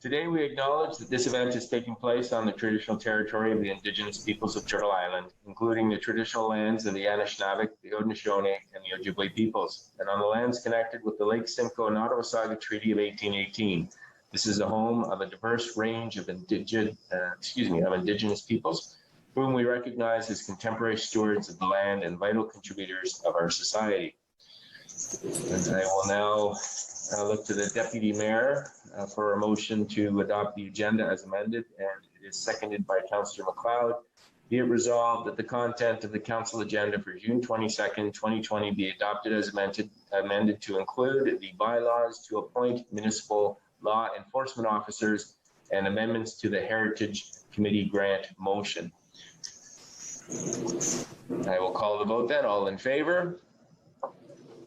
Today, we acknowledge that this event is taking place on the traditional territory of the Indigenous peoples of Turtle Island, including the traditional lands of the Anishinaabe, the Haudenosaunee, and the Ojibwe peoples, and on the lands connected with the Lake Simcoe and Ottawasaga Treaty of 1818. This is the home of a diverse range of Indigenous peoples, whom we recognize as contemporary stewards of the land and vital contributors of our society. And I will now look to the Deputy Mayor for a motion to adopt the agenda as amended, and it is seconded by Councillor MacLeod. Be it resolved that the content of the Council agenda for June 22nd, 2020 be adopted as amended to include the bylaws to appoint municipal law enforcement officers and amendments to the Heritage Committee grant motion. I will call the vote then. All in favor?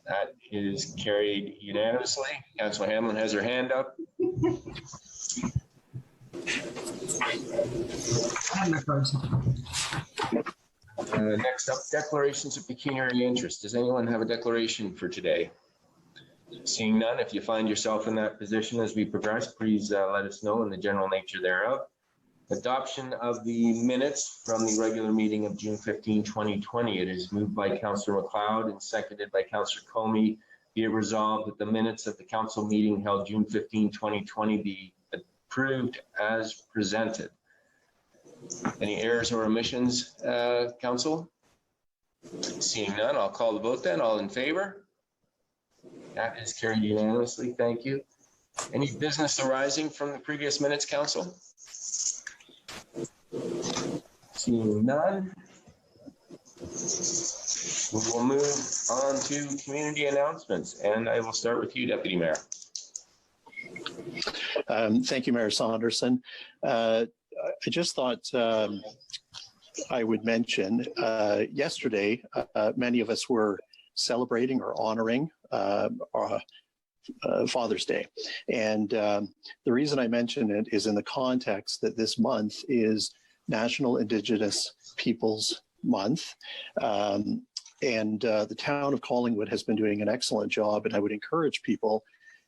That is carried unanimously. Councillor Hamlin has her hand up. Next up, declarations of pecuniary interest. Does anyone have a declaration for today? Seeing none, if you find yourself in that position as we progress, please let us know in the general nature thereof. Adoption of the minutes from the regular meeting of June 15, 2020. It is moved by Councillor MacLeod and seconded by Councillor Comey. Be it resolved that the minutes of the council meeting held June 15, 2020 be approved as presented. Any errors or omissions, Council? Seeing none, I'll call the vote then. All in favor? That is carried unanimously. Thank you. Any business arising from the previous minutes, Council? Seeing none, we will move on to community announcements, and I will start with you, Deputy Mayor. Thank you, Mayor Saunderson. I just thought I would mention yesterday, many of us were celebrating or honoring Father's Day. And the reason I mention it is in the context that this month is National Indigenous Peoples Month. The town of Collingwood has been doing an excellent job, and I would encourage people,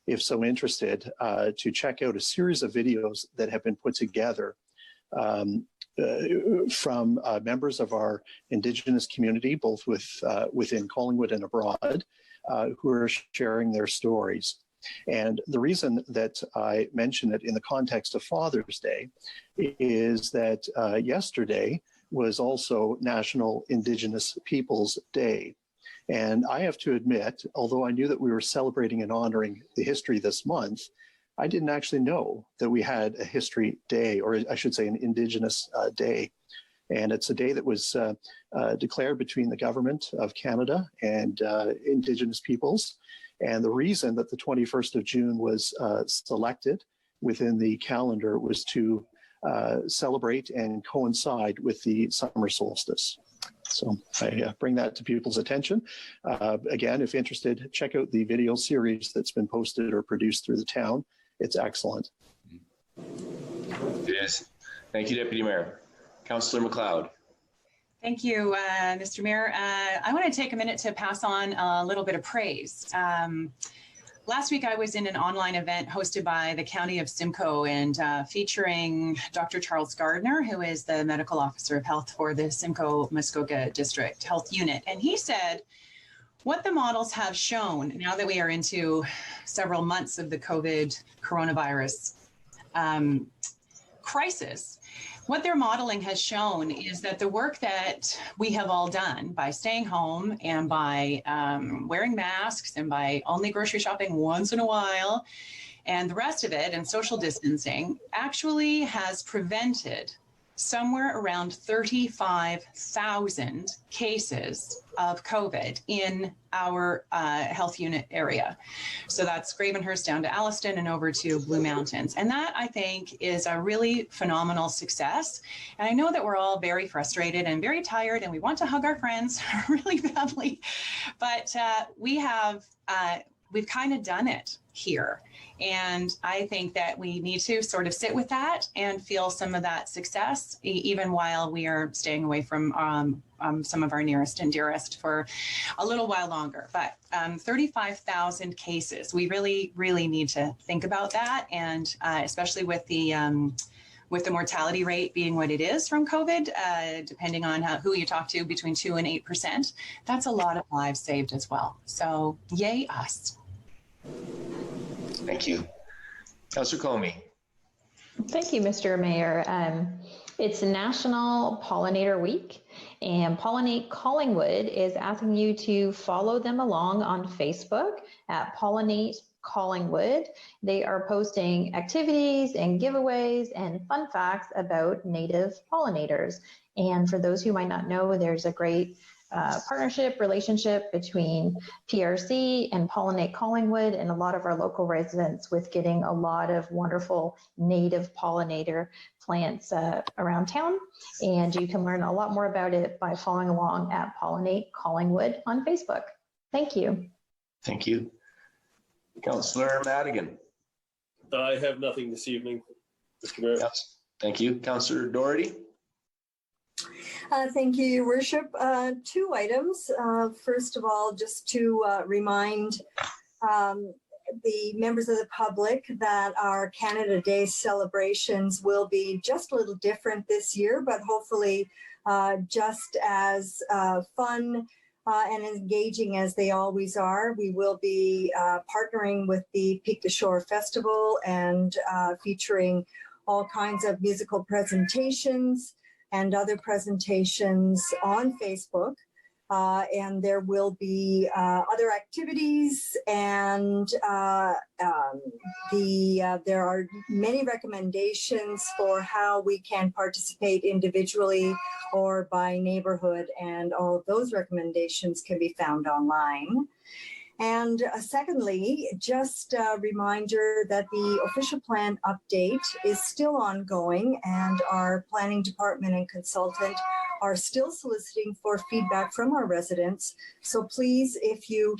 if so interested, to check out a series of videos that have been put together from members of our Indigenous community, both within Collingwood and abroad, who are sharing their stories. And the reason that I mention it in the context of Father's Day is that yesterday was also National Indigenous Peoples Day. And I have to admit, although I knew that we were celebrating and honoring the history this month, I didn't actually know that we had a History Day, or I should say an Indigenous Day. And it's a day that was declared between the Government of Canada and Indigenous peoples. And the reason that the 21st of June was selected within the calendar was to celebrate and coincide with the summer solstice. So I bring that to people's attention. Again, if interested, check out the video series that's been posted or produced through the town. It's excellent. It is. Thank you, Deputy Mayor. Councillor MacLeod. Thank you, Mr. Mayor. I want to take a minute to pass on a little bit of praise. Last week, I was in an online event hosted by the County of Simcoe and featuring Dr. Charles Gardner, who is the Medical Officer of Health for the Simcoe-Muskoka District Health Unit. And he said, what the models have shown, now that we are into several months of the coronavirus crisis, what their modeling has shown is that the work that we have all done by staying home and by wearing masks and by only grocery shopping once in a while and the rest of it and social distancing actually has prevented somewhere around 35,000 cases of COVID in our health unit area. So that's Gravenhurst down to Alliston and over to Blue Mountains. And that, I think, is a really phenomenal success. And I know that we're all very frustrated and very tired and we want to hug our friends really badly. But we have we've kind of done it here. And I think that we need to sort of sit with that and feel some of that success, even while we are staying away from some of our nearest and dearest for a little while longer. But 35,000 cases, we really, really need to think about that. And especially with the mortality rate being what it is from COVID, depending on who you talk to, between 2 and 8%, that's a lot of lives saved as well. So yay us. Thank you. Councillor Comey. Thank you, Mr. Mayor. It's National Pollinator Week, and Pollinate Collingwood is asking you to follow them along on Facebook at Pollinate Collingwood. They are posting activities and giveaways and fun facts about native pollinators. And for those who might not know, there's a great partnership relationship between PRC and Pollinate Collingwood and a lot of our local residents with getting a lot of wonderful native pollinator plants around town. And you can learn a lot more about it by following along at Pollinate Collingwood on Facebook. Thank you. Thank you. Councillor Madigan. I have nothing this evening, Mr. Mayor. Yes. Thank you. Councillor Doherty. Thank you, Your Worship. 2 items. First of all, just to remind the members of the public that our Canada Day celebrations will be just a little different this year, but hopefully just as fun and engaging as they always are. We will be partnering with the Peak to Shore Festival and featuring all kinds of musical presentations and other presentations on Facebook. And there will be other activities, and there are many recommendations for how we can participate individually or by neighborhood, and all of those recommendations can be found online. And secondly, just a reminder that the official plan update is still ongoing, and our planning department and consultant are still soliciting for feedback from our residents. So please, if you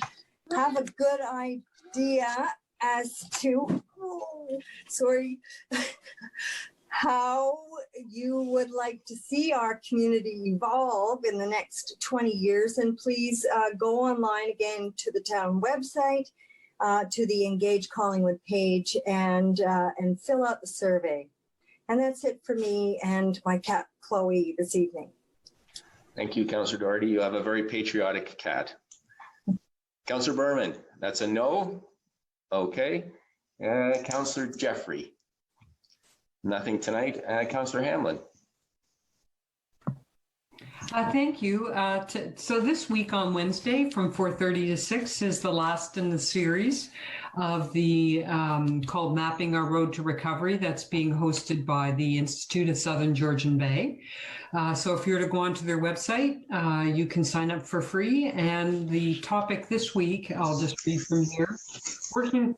have a good idea as to, how you would like to see our community evolve in the next 20 years, and please go online again to the town website, to the Engage Collingwood page, and fill out the survey. And that's it for me and my cat Chloe this evening. Thank you, Councillor Doherty. You have a very patriotic cat. Councillor Berman, that's a no. Okay. Councillor Jeffrey. Nothing tonight. Councillor Hamlin. Thank you. So this week on Wednesday from 4:30 to 6 is the last in the series of the called Mapping Our Road to Recovery that's being hosted by the Institute of Southern Georgian Bay. So if you were to go onto their website, you can sign up for free. And the topic this week, I'll just read from here, working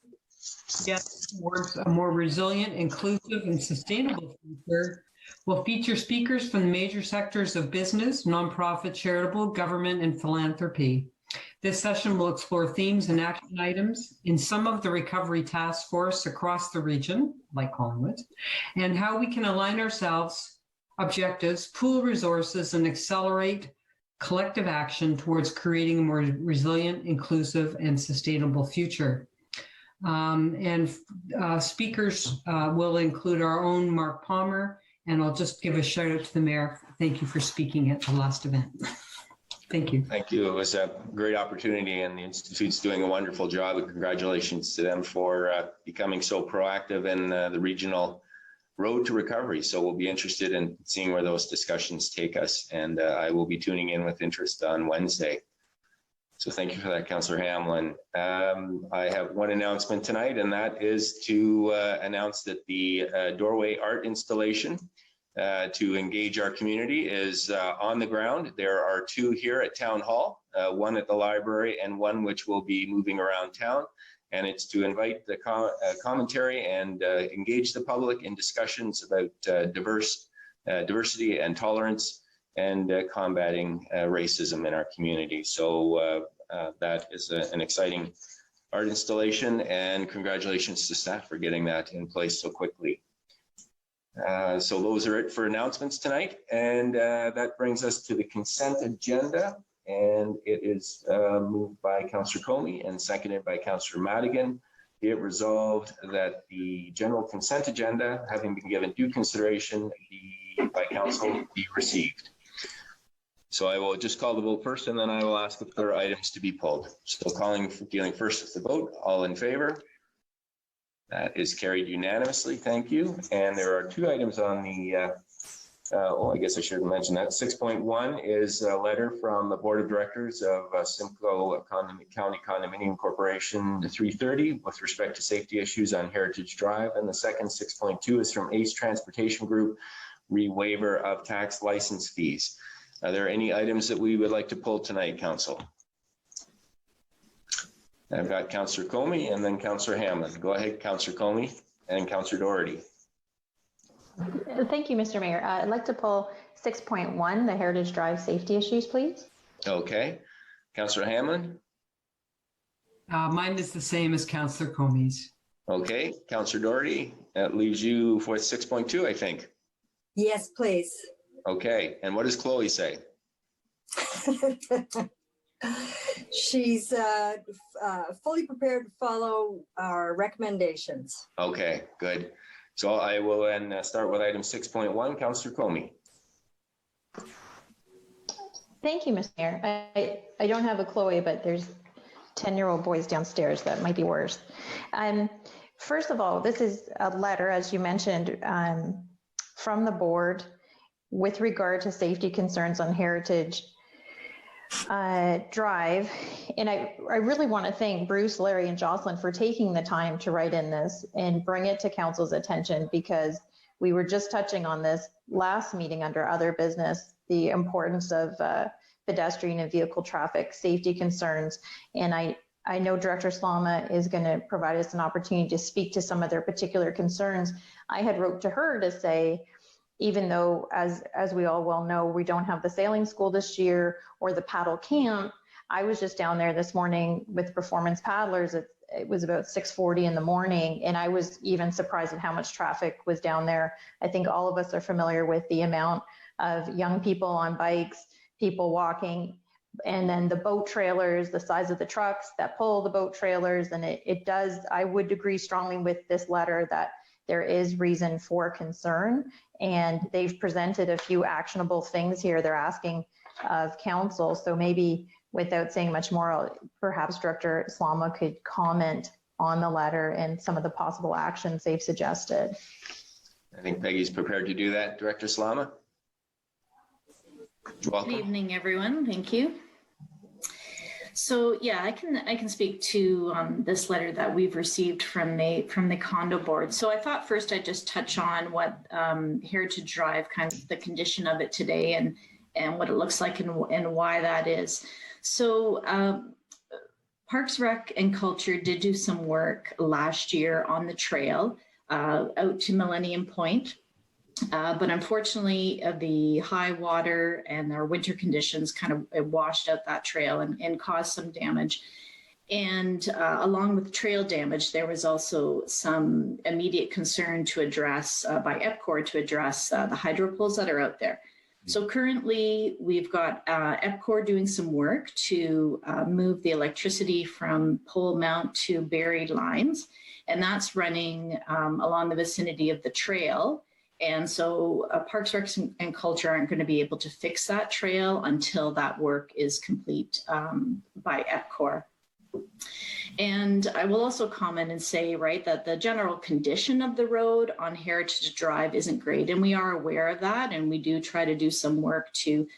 towards a more resilient, inclusive, and sustainable future will feature speakers from the major sectors of business, nonprofit, charitable, government, and philanthropy. This session will explore themes and action items in some of the recovery task force across the region, like Collingwood, and how we can align ourselves, objectives, pool resources, and accelerate collective action towards creating a more resilient, inclusive, and sustainable future. Speakers will include our own Mark Palmer, and I'll just give a shout out to the mayor. Thank you for speaking at the last event. Thank you. Thank you. It was a great opportunity, and the Institute's doing a wonderful job. And congratulations to them for becoming so proactive in the regional road to recovery. So we'll be interested in seeing where those discussions take us, and I will be tuning in with interest on Wednesday. So thank you for that, Councillor Hamlin. I have one announcement tonight, and that is to announce that the doorway art installation to engage our community is on the ground. There are 2 here at Town Hall, one at the library and one which will be moving around town. And it's to invite the commentary and engage the public in discussions about diversity and tolerance and combating racism in our community. So that is an exciting art installation, and congratulations to staff for getting that in place so quickly. So those are it for announcements tonight, and that brings us to the consent agenda, and it is moved by Councillor Comey and seconded by Councillor Madigan. Be it resolved that the general consent agenda, having been given due consideration by council, be received. So I will just call the vote first, and then I will ask if there are items to be pulled. So dealing first with the vote, all in favor? That is carried unanimously, thank you. And there are two items on the, I guess I should mention that. 6.1 is a letter from the Board of Directors of Simcoe County Condominium Corporation 330 with respect to safety issues on Heritage Drive. And the second, 6.2, is from Ace Transportation Group, waiver of tax license fees. Are there any items that we would like to pull tonight, Council? I've got Councillor Comey and then Councillor Hammond. Go ahead, Councillor Comey and Councillor Doherty. Thank you, Mr. Mayor. I'd like to pull 6.1, the Heritage Drive safety issues, please. Okay. Councillor Hammond? Mine is the same as Councillor Comey's. Okay. Councillor Doherty, that leaves you for 6.2, I think. Yes, please. Okay. And what does Chloe say? She's fully prepared to follow our recommendations. Okay, good. So I will then start with item 6.1, Councillor Comey. Thank you, Mr. Mayor. I don't have a Chloe, but there's 10-year-old boys downstairs that might be worse. First of all, this is a letter, as you mentioned, from the board with regard to safety concerns on Heritage Drive. And I really want to thank Bruce, Larry, and Jocelyn for taking the time to write in this and bring it to council's attention, because we were just touching on this last meeting under other business, the importance of pedestrian and vehicle traffic safety concerns. And I know Director Slama is going to provide us an opportunity to speak to some of their particular concerns. I had wrote to her to say, even though, as we all well know, we don't have the sailing school this year or the paddle camp, I was just down there this morning with performance paddlers. It was about 6:40 in the morning, and I was even surprised at how much traffic was down there. I think all of us are familiar with the amount of young people on bikes, people walking, and then the boat trailers, the size of the trucks that pull the boat trailers. And it does, I would agree strongly with this letter that there is reason for concern, and they've presented a few actionable things here they're asking of council. So maybe without saying much more, perhaps Director Slama could comment on the letter and some of the possible actions they've suggested. I think Peggy's prepared to do that. Director Slama? Welcome. Good evening, everyone. Thank you. So yeah, I can speak to this letter that we've received from the condo board. So I thought first I'd just touch on what Heritage Drive, kind of the condition of it today, and what it looks like and why that is. So Parks, Rec and Culture did do some work last year on the trail out to Millennium Point. But unfortunately, the high water and our winter conditions kind of washed out that trail and caused some damage. And along with trail damage, there was also some immediate concern to address by EPCOR to address the hydro poles that are out there. So currently, we've got EPCOR doing some work to move the electricity from pole mount to buried lines, and that's running along the vicinity of the trail. And so Parks, Rec and Culture aren't going to be able to fix that trail until that work is complete by EPCOR. And I will also comment and say, right, that the general condition of the road on Heritage Drive isn't great. And we are aware of that. And we do try to do some work to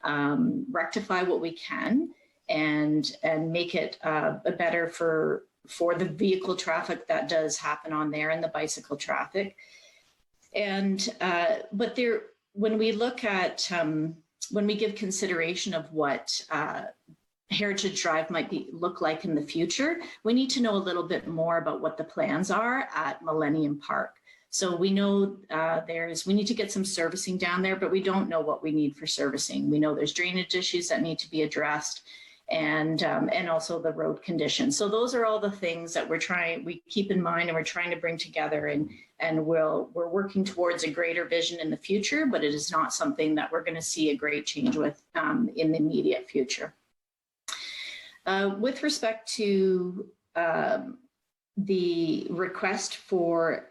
rectify what we can and make it better for the vehicle traffic that does happen on there and the bicycle traffic. And but there, when we look at when we give consideration of what Heritage Drive might look like in the future, we need to know a little bit more about what the plans are at Millennium Park. So we know we need to get some servicing down there, but we don't know what we need for servicing. We know there's drainage issues that need to be addressed, and also the road conditions. So those are all the things that we keep in mind, and we're trying to bring together, and we're working towards a greater vision in the future, but it is not something that we're going to see a great change with in the immediate future. With respect to the request for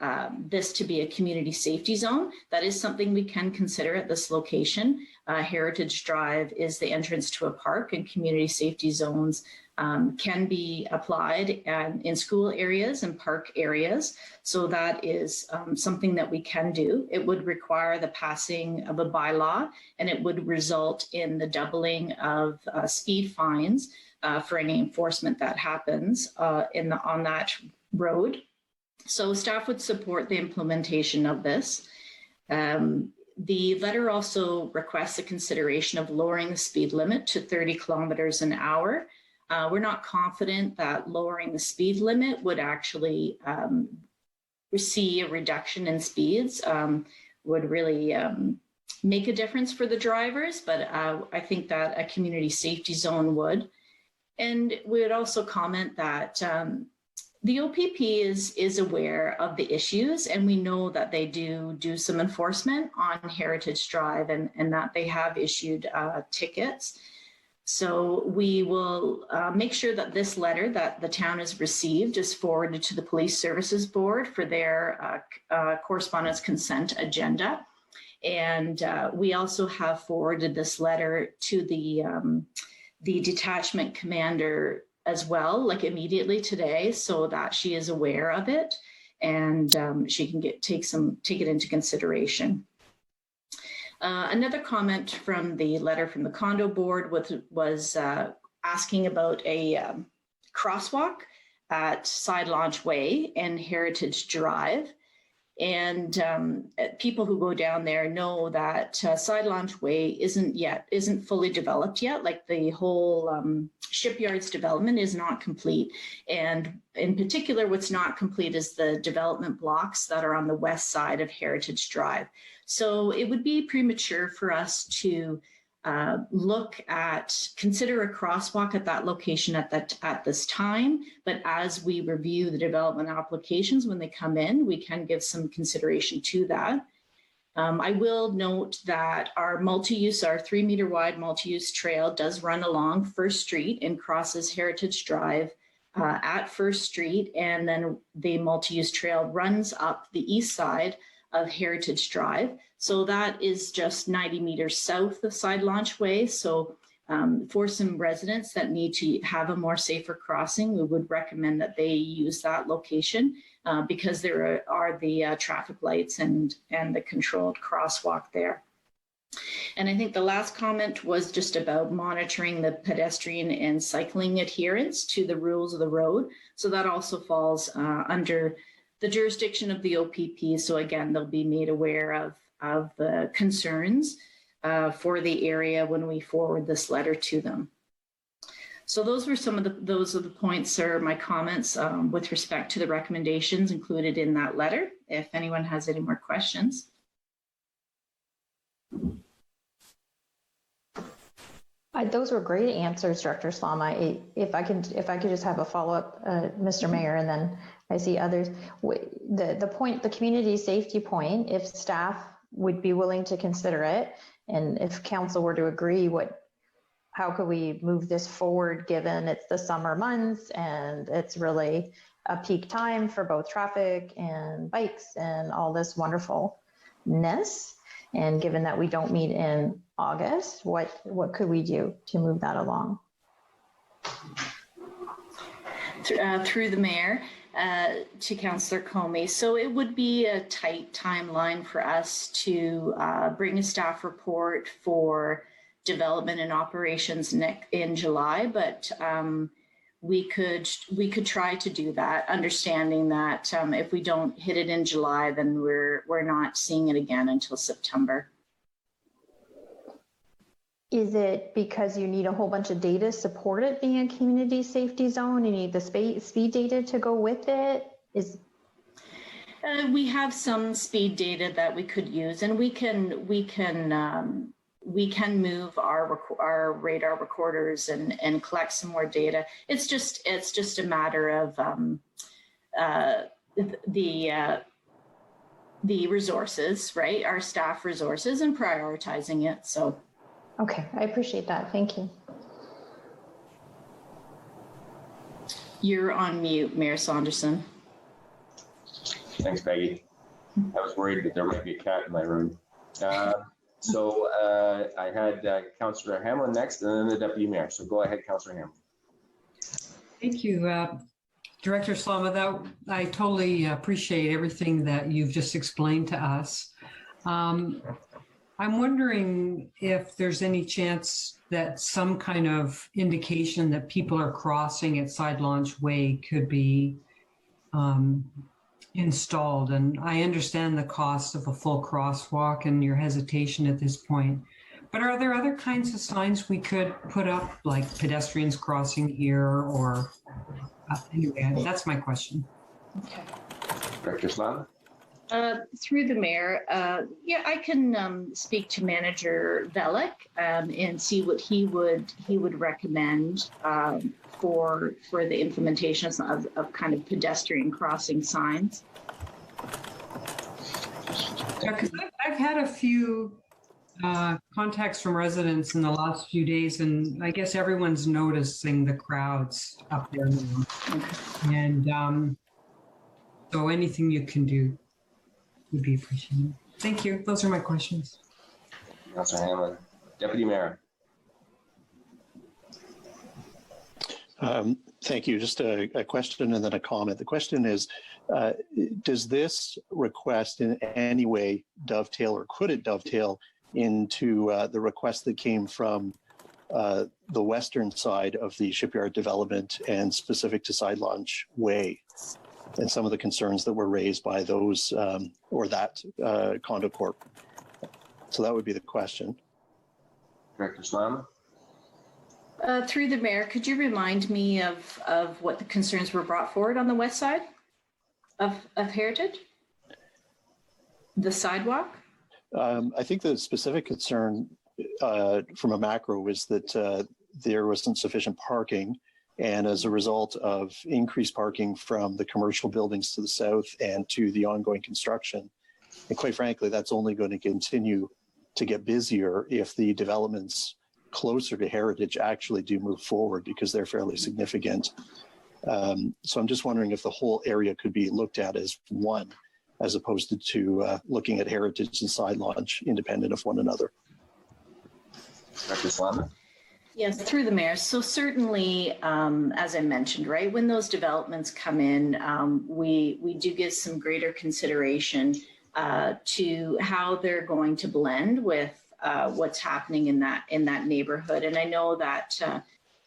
this to be a community safety zone, that is something we can consider at this location. Heritage Drive is the entrance to a park, and community safety zones can be applied in school areas and park areas. So that is something that we can do. It would require the passing of a bylaw, and it would result in the doubling of speed fines for any enforcement that happens on that road. So staff would support the implementation of this. The letter also requests a consideration of lowering the speed limit to 30 kilometers an hour. We're not confident that lowering the speed limit would actually see a reduction in speeds, would really make a difference for the drivers, but I think that a community safety zone would. And we would also comment that the OPP is aware of the issues, and we know that they do some enforcement on Heritage Drive, and that they have issued tickets. So we will make sure that this letter that the town has received is forwarded to the Police Services Board for their correspondence consent agenda. And we also have forwarded this letter to the detachment commander as well, like immediately today, so that she is aware of it, and she can take it into consideration. Another comment from the letter from the condo board was asking about a crosswalk at Side Launch Way and Heritage Drive. And people who go down there know that Side Launch Way isn't fully developed yet. Like the whole shipyards development is not complete. And in particular, what's not complete is the development blocks that are on the west side of Heritage Drive. So it would be premature for us to consider a crosswalk at that location at this time. But as we review the development applications when they come in, we can give some consideration to that. I will note that our 3-meter wide multi-use trail does run along First Street and crosses Heritage Drive at First Street. And then the multi-use trail runs up the east side of Heritage Drive. So that is just 90 meters south of Side Launch Way. So for some residents that need to have a more safer crossing, we would recommend that they use that location because there are the traffic lights and the controlled crosswalk there. And I think the last comment was just about monitoring the pedestrian and cycling adherence to the rules of the road. So that also falls under the jurisdiction of the OPP. So again, they'll be made aware of the concerns for the area when we forward this letter to them. So those were those are the points or my comments with respect to the recommendations included in that letter. If anyone has any more questions. Those were great answers, Director Slama. If I could just have a follow-up, Mr. Mayor, and then I see others. The community safety point, if staff would be willing to consider it, and if council were to agree, how could we move this forward given it's the summer months and it's really a peak time for both traffic and bikes and all this wonderfulness? And given that we don't meet in August, what could we do to move that along? Through the mayor to Councillor Comey. So it would be a tight timeline for us to bring a staff report for development and operations in July, but we could try to do that, understanding that if we don't hit it in July, then we're not seeing it again until September. Is it because you need a whole bunch of data to support it being a community safety zone? You need the speed data to go with it? We have some speed data that we could use, and we can we can move our radar recorders and collect some more data. It's just a matter of the resources, right? Our staff resources and prioritizing it. So. Okay, I appreciate that. Thank you. You're on mute, Mayor Saunderson. Thanks, Peggy. I was worried that there might be a cat in my room. So I had Councillor Hamlin next, and then the Deputy Mayor. So go ahead, Councillor Hamlin. Thank you, Director Slama. I totally appreciate everything that you've just explained to us. I'm wondering if there's any chance that some kind of indication that people are crossing at Side Launch Way could be installed. And I understand the cost of a full crosswalk and your hesitation at this point. But are there other kinds of signs we could put up, like pedestrians crossing here, or anyway, that's my question. Okay. Director Slama? Through the mayor, yeah, I can speak to Manager Velick and see what he would recommend for the implementation of kind of pedestrian crossing signs. Yeah, 'cause I've had a few contacts from residents in the last few days, and I guess everyone's noticing the crowds up there now. Okay. And so anything you can do would be appreciated. Thank you. Those are my questions. Councillor Hamlin. Deputy Mayor. Thank you. Just a question and then a comment. The question is, does this request in any way dovetail, or could it dovetail into the request that came from the western side of the shipyard development and specific to Side Launch Way, and some of the concerns that were raised by those or that condo corp? So that would be the question. Director Slama? Through the mayor, could you remind me of what the concerns were brought forward on the west side of Heritage? The sidewalk? I think the specific concern from a macro was that there wasn't sufficient parking, and as a result of increased parking from the commercial buildings to the south and to the ongoing construction, and quite frankly, that's only going to continue to get busier if the developments closer to Heritage actually do move forward, because they're fairly significant. So I'm just wondering if the whole area could be looked at as one, as opposed to looking at Heritage and Side Launch independent of one another. Director Slama? Yes, through the mayor. So certainly, as I mentioned, right, when those developments come in, we do give some greater consideration to how they're going to blend with what's happening in that neighborhood. And I know that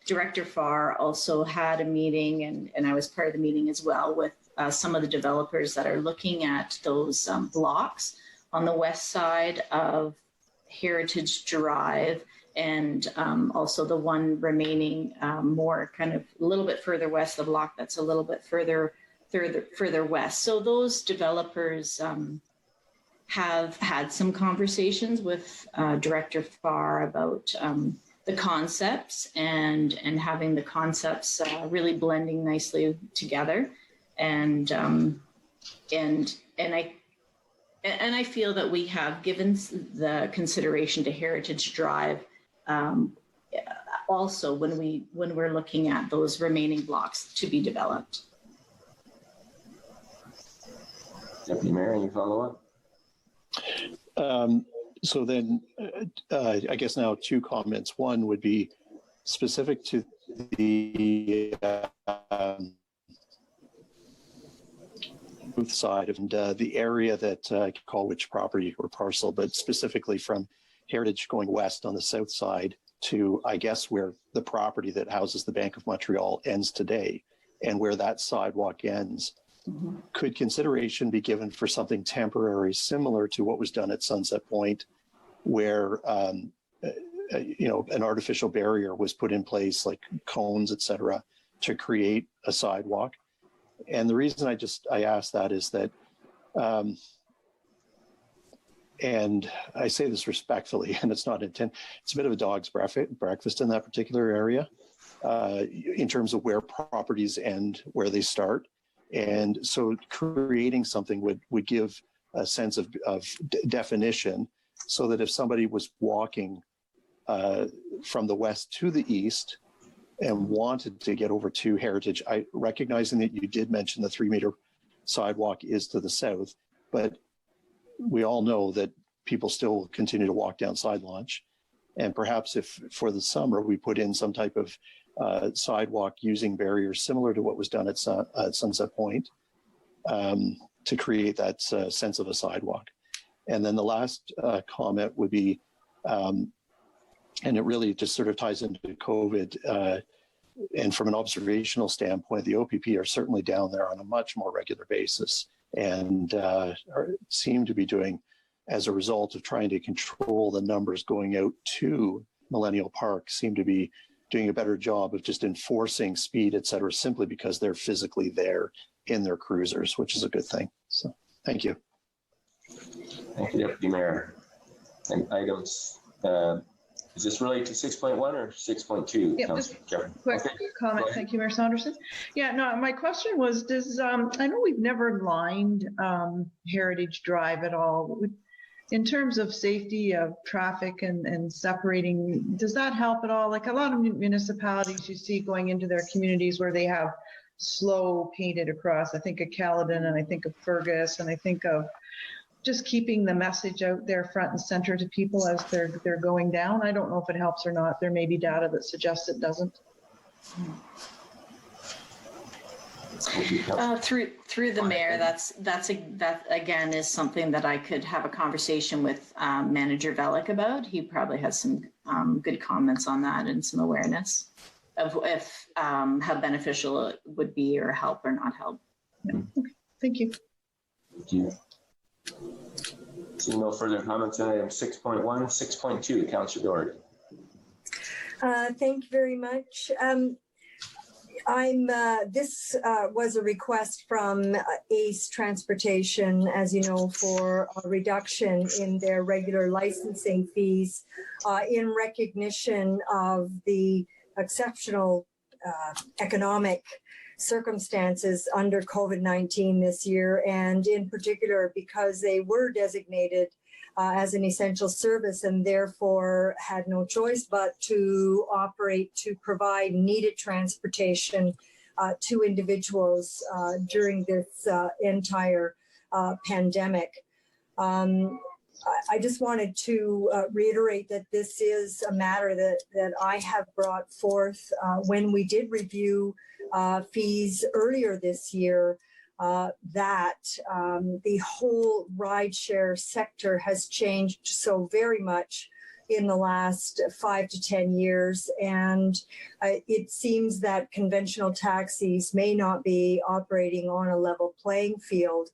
Director Farr also had a meeting, and I was part of the meeting as well, with some of the developers that are looking at those blocks on the west side of Heritage Drive, and also the one remaining more kind of a little bit further west, the block that's a little bit further west. So those developers have had some conversations with Director Farr about the concepts and having the concepts really blending nicely together, and I feel that we have given the consideration to Heritage Drive also when we're looking at those remaining blocks to be developed. Deputy Mayor, any follow-up? So then I guess now two comments. One would be specific to the booth side of the area that I could call which property or parcel, but specifically from Heritage going west on the south side to, I guess, where the property that houses the Bank of Montreal ends today, and where that sidewalk ends. Mm-hmm. Could consideration be given for something temporary similar to what was done at Sunset Point, where an artificial barrier was put in place, like cones, et cetera, to create a sidewalk? And the reason I ask that is that And I say this respectfully, and it's not intent. It's a bit of a dog's breakfast in that particular area, in terms of where properties end, where they start. And so creating something would give a sense of definition, so that if somebody was walking from the west to the east and wanted to get over to Heritage, recognizing that you did mention the 3-meter sidewalk is to the south, but we all know that people still continue to walk down Side Launch. And perhaps if for the summer we put in some type of sidewalk using barriers similar to what was done at Sunset Point, to create that sense of a sidewalk. And then the last comment would be, and it really just sort of ties into COVID, and from an observational standpoint, the OPP are certainly down there on a much more regular basis, and seem to be doing, as a result of trying to control the numbers going out to Millennial Park, seem to be doing a better job of just enforcing speed, et cetera, simply because they're physically there in their cruisers, which is a good thing. So thank you. Thank you, Deputy Mayor. And items, is this related to 6.1 or 6.2? Yeah, just quick comment. Thank you, Mayor Saunderson. Yeah, no, my question was, does, I know we've never lined Heritage Drive at all. In terms of safety of traffic and separating, does that help at all? Like a lot of municipalities you see going into their communities where they have slow painted across. I think of Caledon, and I think of Fergus, and I think of just keeping the message out there front and center to people as they're going down. I don't know if it helps or not. There may be data that suggests it doesn't. Through the mayor, that again is something that I could have a conversation with Manager Velick about. He probably has some good comments on that and some awareness of if how beneficial it would be, or help or not help. Yeah. Okay. Thank you. Thank you. Seeing no further comments on item 6.1, 6.2, Councillor Doherty. Thank you very much. This was a request from ACE Transportation, as you know, for a reduction in their regular licensing fees in recognition of the exceptional economic circumstances under COVID-19 this year, and in particular because they were designated as an essential service and therefore had no choice but to operate to provide needed transportation to individuals during this entire pandemic. I just wanted to reiterate that this is a matter that I have brought forth when we did review fees earlier this year, that the whole rideshare sector has changed so very much in the last 5 to 10 years. And it seems that conventional taxis may not be operating on a level playing field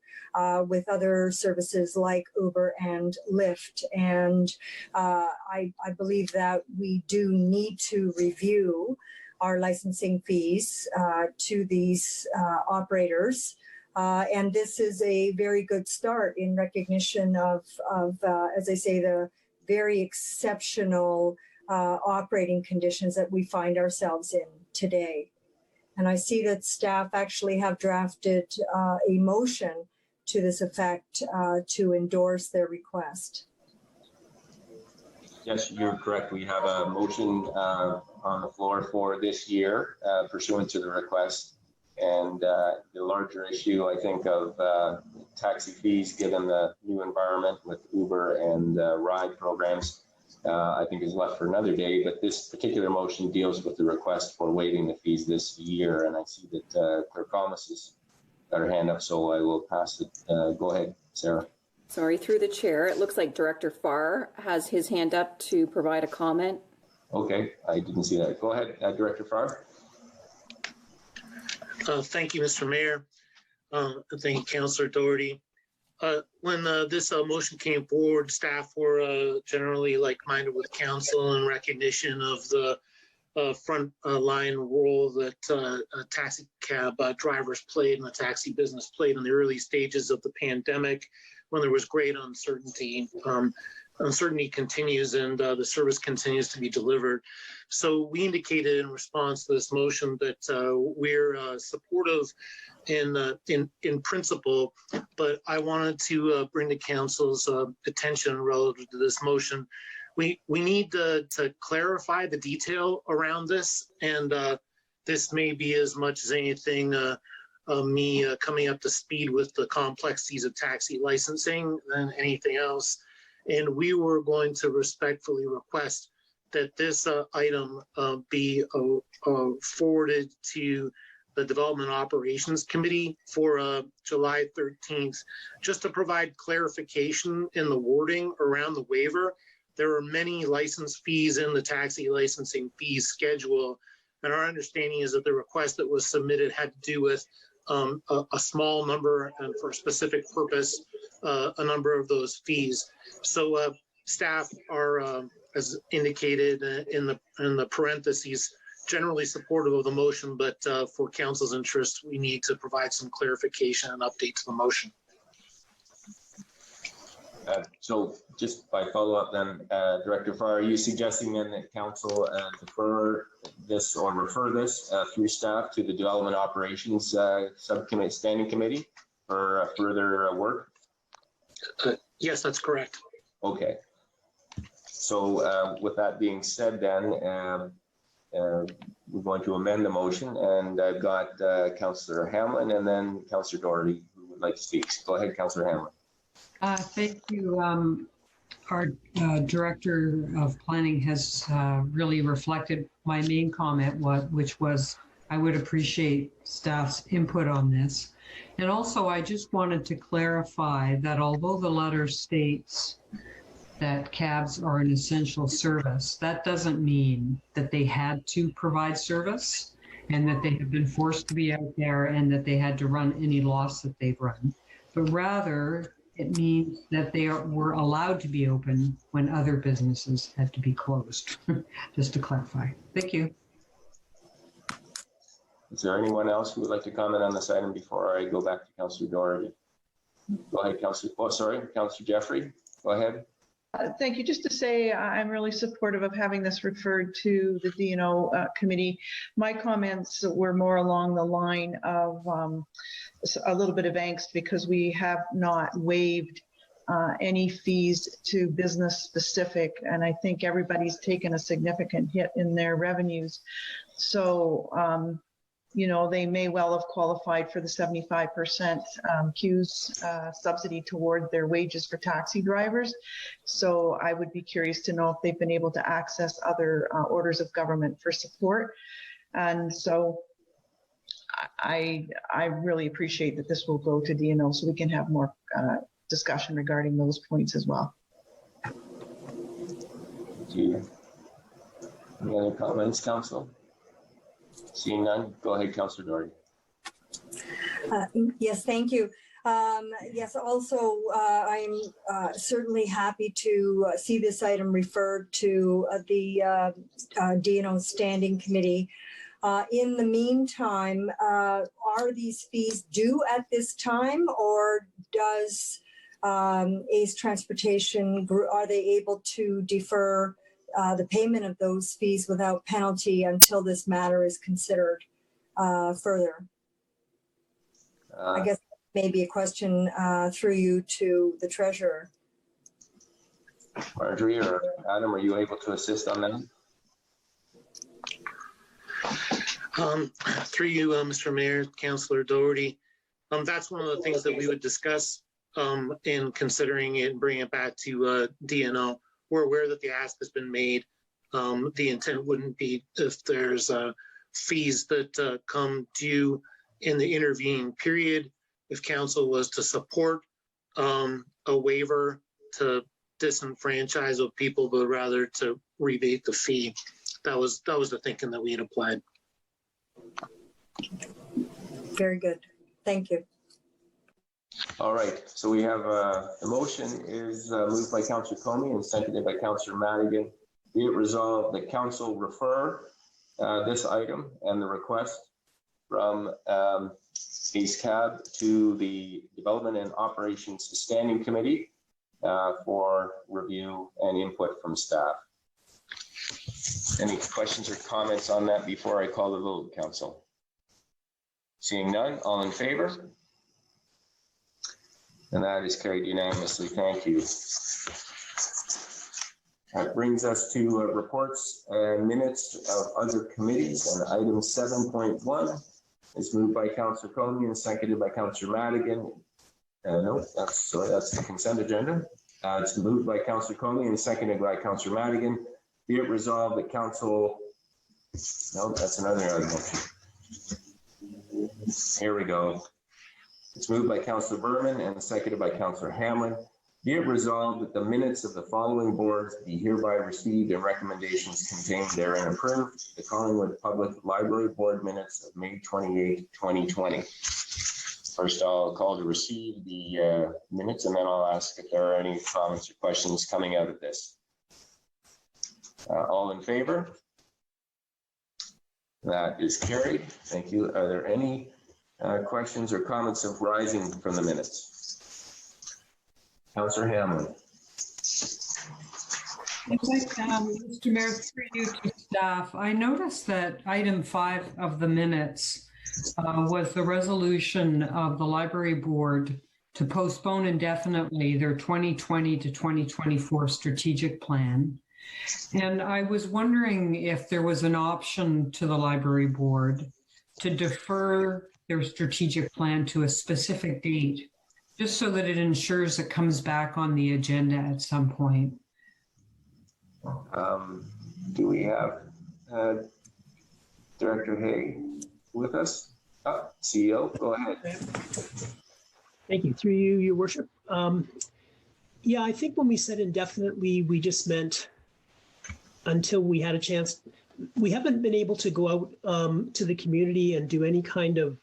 with other services like Uber and Lyft. And I believe that we do need to review our licensing fees to these operators. And this is a very good start in recognition of as I say, the very exceptional operating conditions that we find ourselves in today. And I see that staff actually have drafted a motion to this effect to endorse their request. Yes, you're correct. We have a motion on the floor for this year pursuant to the request. And the larger issue, I think, of taxi fees, given the new environment with Uber and ride programs, I think is left for another day. But this particular motion deals with the request for waiving the fees this year. And I see that Clerk Thomas has got her hand up, so I will pass it. Go ahead, Sarah. Sorry, through the chair, it looks like Director Farr has his hand up to provide a comment. Okay, I didn't see that. Go ahead, Director Farr. Thank you, Mr. Mayor. Thank you, Councillor Doherty. When this motion came forward, staff were generally like-minded with council in recognition of the front line role that taxi cab drivers played and the taxi business played in the early stages of the pandemic, when there was great uncertainty. Uncertainty continues and the service continues to be delivered. So we indicated in response to this motion that we're supportive in principle, but I wanted to bring to council's attention relative to this motion. We need to clarify the detail around this, and this may be as much as anything me coming up to speed with the complexities of taxi licensing than anything else. And we were going to respectfully request that this item be forwarded to the Development Operations Committee for July 13th, just to provide clarification in the wording around the waiver. There are many license fees in the taxi licensing fees schedule, and our understanding is that the request that was submitted had to do with a small number and for a specific purpose, a number of those fees. So staff are, as indicated in the parentheses, generally supportive of the motion, but for council's interest, we need to provide some clarification and update to the motion. So just by follow-up then, Director Farr, are you suggesting then that council defer this or refer this through staff to the Development Operations Subcommittee, Standing Committee for further work? Yes, that's correct. Okay. So with that being said then, we're going to amend the motion, and I've got Councillor Hamlin and then Councillor Doherty who would like to speak. Go ahead, Councillor Hamlin. Thank you. Our Director of Planning has really reflected my main comment, which was I would appreciate staff's input on this. And also, I just wanted to clarify that although the letter states that cabs are an essential service, that doesn't mean that they had to provide service and that they have been forced to be out there and that they had to run any loss that they've run, but rather it means that they were allowed to be open when other businesses had to be closed, just to clarify. Thank you. Is there anyone else who would like to comment on this item before I go back to Councillor Doherty? Go ahead, Councillor. Oh, sorry, Councillor Jeffrey. Go ahead. Thank you. Just to say, I'm really supportive of having this referred to the D&O committee. My comments were more along the line of a little bit of angst because we have not waived any fees to business specific, and I think everybody's taken a significant hit in their revenues. So, you know, they may well have qualified for the 75% CEWS subsidy toward their wages for taxi drivers. So I would be curious to know if they've been able to access other orders of government for support. And so I really appreciate that this will go to D&O so we can have more discussion regarding those points as well. Thank you. Any other comments, Council? Seeing none, go ahead, Councillor Doherty. Yes, thank you. Yes, also, I'm certainly happy to see this item referred to the D&O Standing Committee. In the meantime, are these fees due at this time, or does ACE Transportation, are they able to defer the payment of those fees without penalty until this matter is considered further? I guess maybe a question through you to the treasurer. Marjorie or Adam, are you able to assist on that? Through you, Mr. Mayor, Councillor Doherty. That's one of the things that we would discuss in considering it and bringing it back to D&O. We're aware that the ask has been made. The intent wouldn't be if there's fees that come due in the intervening period, if council was to support a waiver to disenfranchise of people, but rather to rebate the fee. That was the thinking that we had applied. Very good. Thank you. All right, so we have the motion is moved by Councillor Comey and seconded by Councillor Madigan. Be it resolved that council refer this item and the request from base cab to the Development and Operations Standing Committee for review and input from staff. Any questions or comments on that before I call the vote, Council? Seeing none, all in favor? And that is carried unanimously. Thank you. That brings us to reports and minutes of other committees, and item 7.1 is moved by Councillor Comey and seconded by Councillor Madigan. No, that's the consent agenda. It's moved by Councillor Comey and seconded by Councillor Madigan. Be it resolved that Council, no, that's another motion. Here we go. It's moved by Councillor Berman and seconded by Councillor Hamlin. Be it resolved that the minutes of the following boards be hereby received and recommendations contained therein approved. The Collingwood Public Library Board minutes of May 28, 2020. First, I'll call to receive the minutes, and then I'll ask if there are any comments or questions coming out of this. All in favor? That is carried. Thank you. Are there any questions or comments arising from the minutes? Councillor Hamlin. Mr. Mayor, through you to staff, I noticed that item 5 of the minutes was the resolution of the library board to postpone indefinitely their 2020 to 2024 strategic plan. And I was wondering if there was an option to the library board to defer their strategic plan to a specific date, just so that it ensures it comes back on the agenda at some point. Do we have Director Hay with us? CEO, go ahead. Thank you. Through you, Your Worship. Yeah, I think when we said indefinitely, we just meant until we had a chance. We haven't been able to go out to the community and do any kind of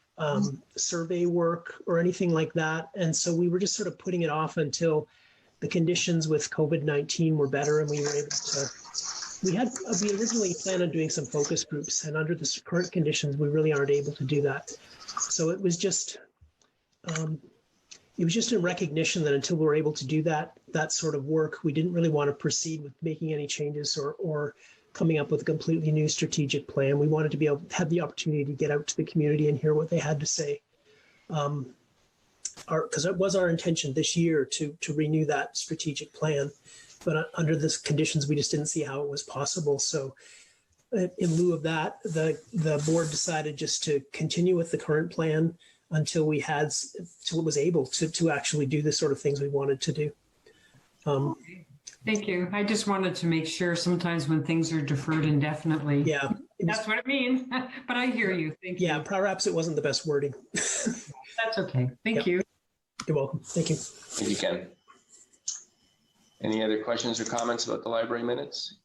survey work or anything like that. And so we were just sort of putting it off until the conditions with COVID-19 were better and we were able to. We originally planned on doing some focus groups, and under the current conditions, we really aren't able to do that. So it was just a recognition that until we were able to do that sort of work, we didn't really want to proceed with making any changes or coming up with a completely new strategic plan. We wanted to be able to have the opportunity to get out to the community and hear what they had to say. Because it was our intention this year to renew that strategic plan, but under the conditions, we just didn't see how it was possible. So in lieu of that, the board decided just to continue with the current plan until it was able to actually do the sort of things we wanted to do. Thank you. I just wanted to make sure sometimes when things are deferred indefinitely. Yeah. That's what it means. But I hear you. Thank you. Yeah, perhaps it wasn't the best wording. That's okay. Thank you. You're welcome. Thank you. Thank you, Ken. Any other questions or comments about the library minutes?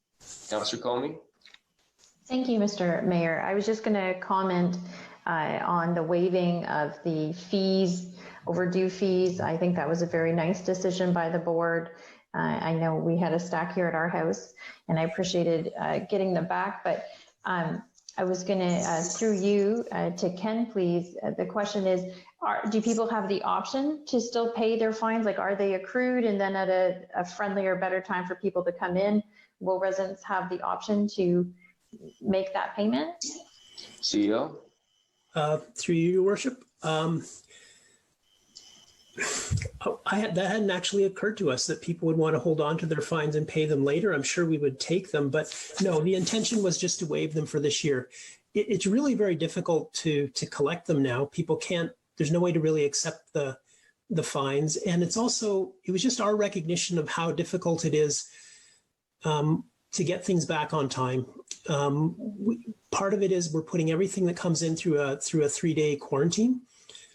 Councillor Comey? Thank you, Mr. Mayor. I was just going to comment on the waiving of the fees, overdue fees. I think that was a very nice decision by the board. I know we had a stack here at our house, and I appreciated getting them back. But I was going to, through you to Ken, please. The question is, do people have the option to still pay their fines? Like, are they accrued, and then at a friendlier, better time for people to come in, will residents have the option to make that payment? CEO? Through you, Your Worship. That hadn't actually occurred to us that people would want to hold on to their fines and pay them later. I'm sure we would take them, but no, the intention was just to waive them for this year. It's really very difficult to collect them now. People can't, there's no way to really accept the fines. And it was just our recognition of how difficult it is to get things back on time. Part of it is we're putting everything that comes in through a 3-day quarantine.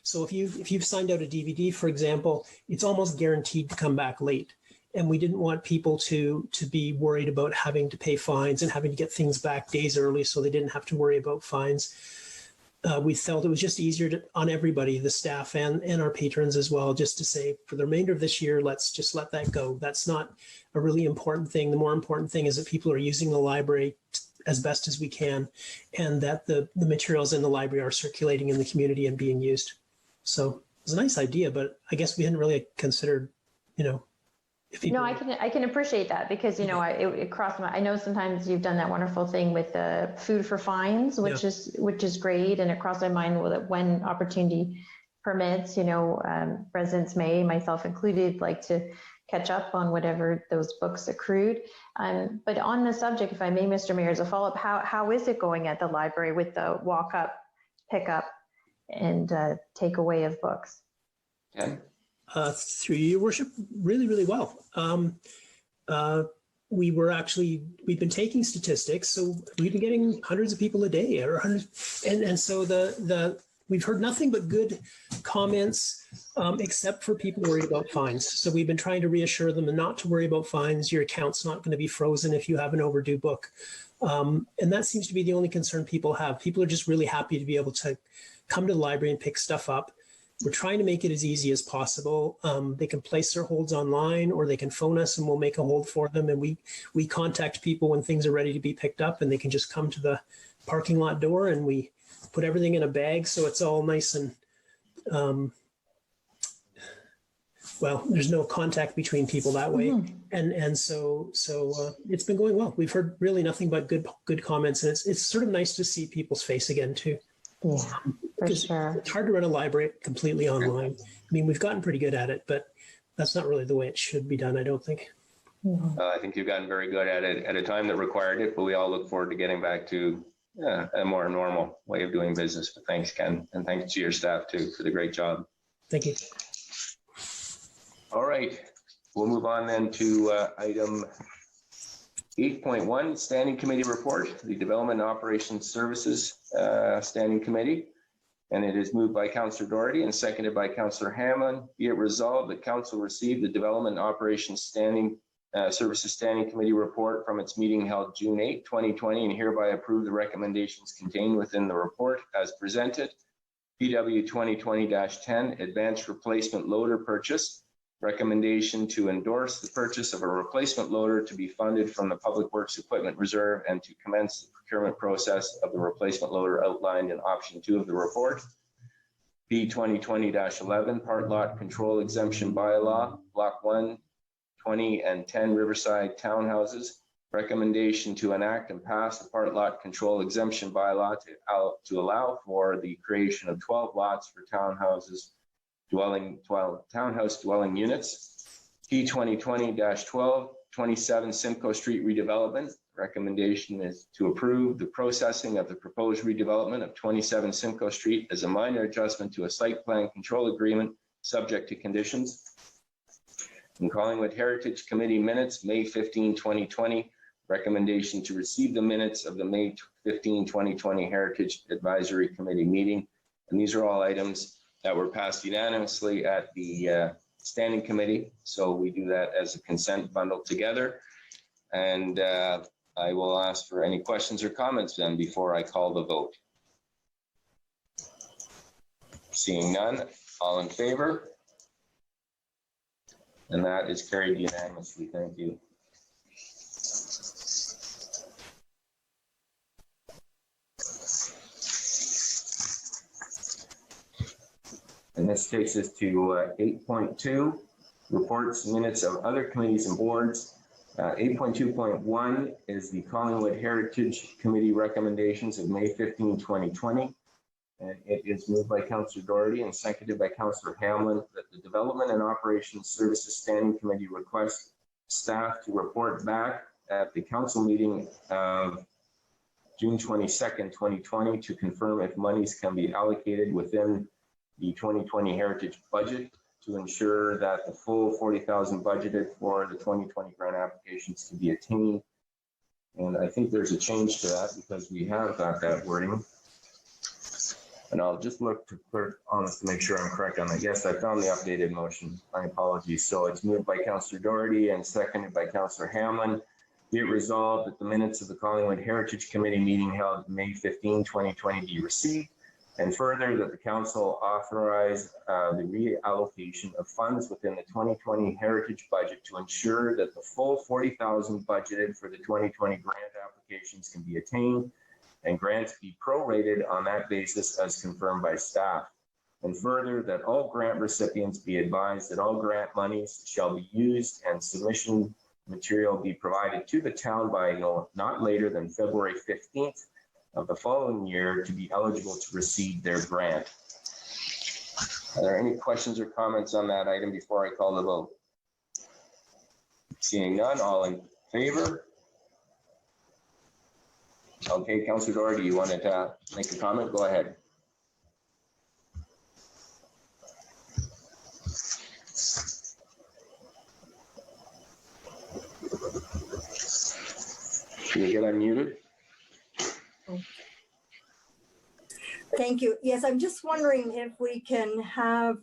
So if you've signed out a DVD, for example, it's almost guaranteed to come back late. And we didn't want people to be worried about having to pay fines and having to get things back days early so they didn't have to worry about fines. We felt it was just easier on everybody, the staff and our patrons as well, just to say for the remainder of this year, let's just let that go. That's not a really important thing. The more important thing is that people are using the library as best as we can, and that the materials in the library are circulating in the community and being used. So it's a nice idea, but I guess we hadn't really considered, if people. No, I can appreciate that because, it crossed my, I know sometimes you've done that wonderful thing with the food for fines, which is great. And it crossed my mind that when opportunity permits, residents may, myself included, like to catch up on whatever those books accrued. But on the subject, if I may, Mr. Mayor, as a follow-up, how is it going at the library with the walk up, pick up, and take away of books? Okay. Through your worship, really, really well. We've been taking statistics, so we've been getting hundreds of people a day, or hundreds, and so we've heard nothing but good comments, except for people worried about fines. So we've been trying to reassure them and not to worry about fines. Your account's not going to be frozen if you have an overdue book. And that seems to be the only concern people have. People are just really happy to be able to come to the library and pick stuff up. We're trying to make it as easy as possible. They can place their holds online, or they can phone us and we'll make a hold for them. And we contact people when things are ready to be picked up, and they can just come to the parking lot door, and we put everything in a bag so it's all nice and there's no contact between people that way. Mm-hmm. And so it's been going well. We've heard really nothing but good comments, and it's sort of nice to see people's face again too. Yeah, for sure. It's hard to run a library completely online. I mean, we've gotten pretty good at it, but that's not really the way it should be done, I don't think. I think you've gotten very good at it at a time that required it, but we all look forward to getting back to a more normal way of doing business. But thanks, Ken, and thanks to your staff too for the great job. Thank you. All right, we'll move on then to item 8.1, Standing Committee Report, the Development and Operations Services Standing Committee. And it is moved by Councillor Doherty and seconded by Councillor Hamlin. Be it resolved that Council received the Development and Operations Services Standing Committee report from its meeting held June 8, 2020, and hereby approve the recommendations contained within the report as presented. PW 2020-10, Advanced Replacement Loader Purchase. Recommendation to endorse the purchase of a replacement loader to be funded from the Public Works Equipment Reserve and to commence the procurement process of the replacement loader outlined in option 2 of the report. P 2020-11, Part Lot Control Exemption Bylaw, Block 1, 20 and 10 Riverside Townhouses. Recommendation to enact and pass the Part Lot Control Exemption Bylaw to allow for the creation of 12 lots for townhouse dwelling units. P 2020-12, 27 Simcoe Street redevelopment. Recommendation is to approve the processing of the proposed redevelopment of 27 Simcoe Street as a minor adjustment to a site plan control agreement subject to conditions. In Collingwood Heritage Committee minutes, May 15, 2020. Recommendation to receive the minutes of the May 15, 2020 Heritage Advisory Committee meeting. And these are all items that were passed unanimously at the standing committee. So we do that as a consent bundle together. And I will ask for any questions or comments then before I call the vote. Seeing none, all in favor? And that is carried unanimously. Thank you. And this takes us to 8.2, reports, minutes of other committees and boards. 8.2.1 is the Collingwood Heritage Committee recommendations of May 15, 2020. And it is moved by Councillor Doherty and seconded by Councillor Hamlin that the Development and Operations Services Standing Committee requests staff to report back at the council meeting of June 22nd, 2020 to confirm if monies can be allocated within the 2020 Heritage budget to ensure that the full 40,000 budgeted for the 2020 grant applications can be attained. And I think there's a change to that because we have got that wording. And I'll just look to clerk on this to make sure I'm correct on that. Yes, I found the updated motion. My apologies. So it's moved by Councillor Doherty and seconded by Councillor Hamlin. Be it resolved that the minutes of the Collingwood Heritage Committee meeting held May 15, 2020 be received. And further, that the council authorize the reallocation of funds within the 2020 Heritage budget to ensure that the full 40,000 budgeted for the 2020 grant applications can be attained and grants be prorated on that basis as confirmed by staff. And further, that all grant recipients be advised that all grant monies shall be used and submission material be provided to the town by not later than February 15th of the following year to be eligible to receive their grant. Are there any questions or comments on that item before I call the vote? Seeing none, all in favor? Okay, Councillor Doherty, you wanted to make a comment? Go ahead. Can you get unmuted? Thank you. Yes, I'm just wondering if we can have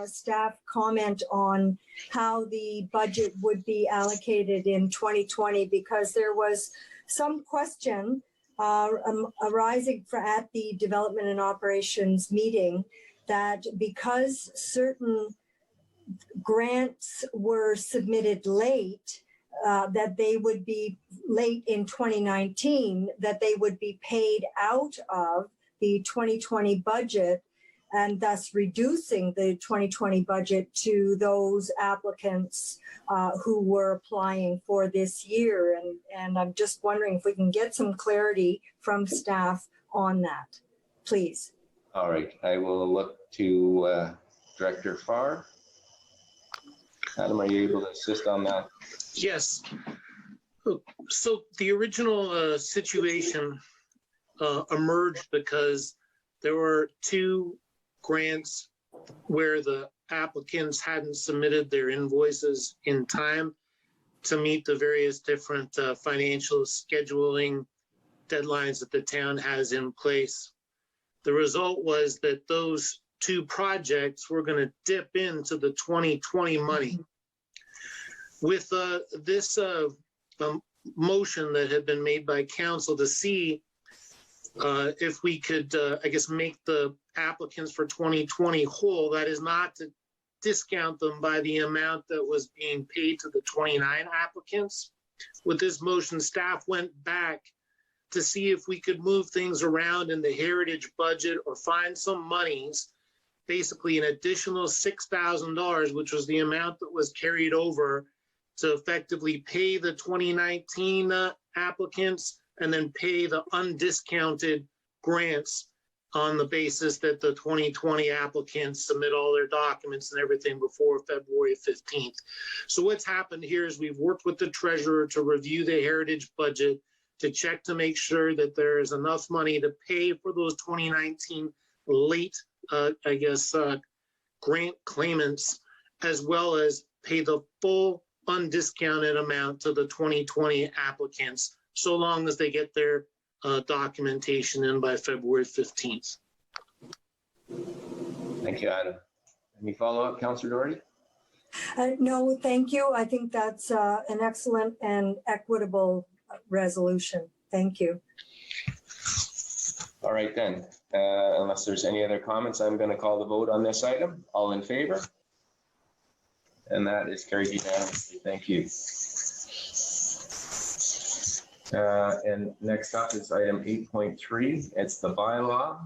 staff comment on how the budget would be allocated in 2020, because there was some question arising at the Development and Operations meeting that because certain grants were submitted late, that they would be late in 2019, that they would be paid out of the 2020 budget, and thus reducing the 2020 budget to those applicants who were applying for this year. And I'm just wondering if we can get some clarity from staff on that, please. All right, I will look to Director Farr. Adam, are you able to assist on that? Yes. So the original situation emerged because there were two grants where the applicants hadn't submitted their invoices in time to meet the various different financial scheduling deadlines that the town has in place. The result was that those two projects were going to dip into the 2020 money. With this motion that had been made by council to see if we could, I guess, make the applicants for 2020 whole, that is not to discount them by the amount that was being paid to the 29 applicants. With this motion, staff went back to see if we could move things around in the heritage budget or find some monies, basically an additional $6,000, which was the amount that was carried over to effectively pay the 2019 applicants and then pay the undiscounted grants on the basis that the 2020 applicants submit all their documents and everything before February 15th. So what's happened here is we've worked with the treasurer to review the heritage budget to check to make sure that there is enough money to pay for those 2019 late, grant claimants, as well as pay the full undiscounted amount to the 2020 applicants, so long as they get their documentation in by February 15th. Thank you, Adam. Any follow-up, Councillor Doherty? No, thank you. I think that's an excellent and equitable resolution. Thank you. All right then, unless there's any other comments, I'm going to call the vote on this item. All in favor? And that is carried unanimously. Thank you. And next up is item 8.3. It's the bylaw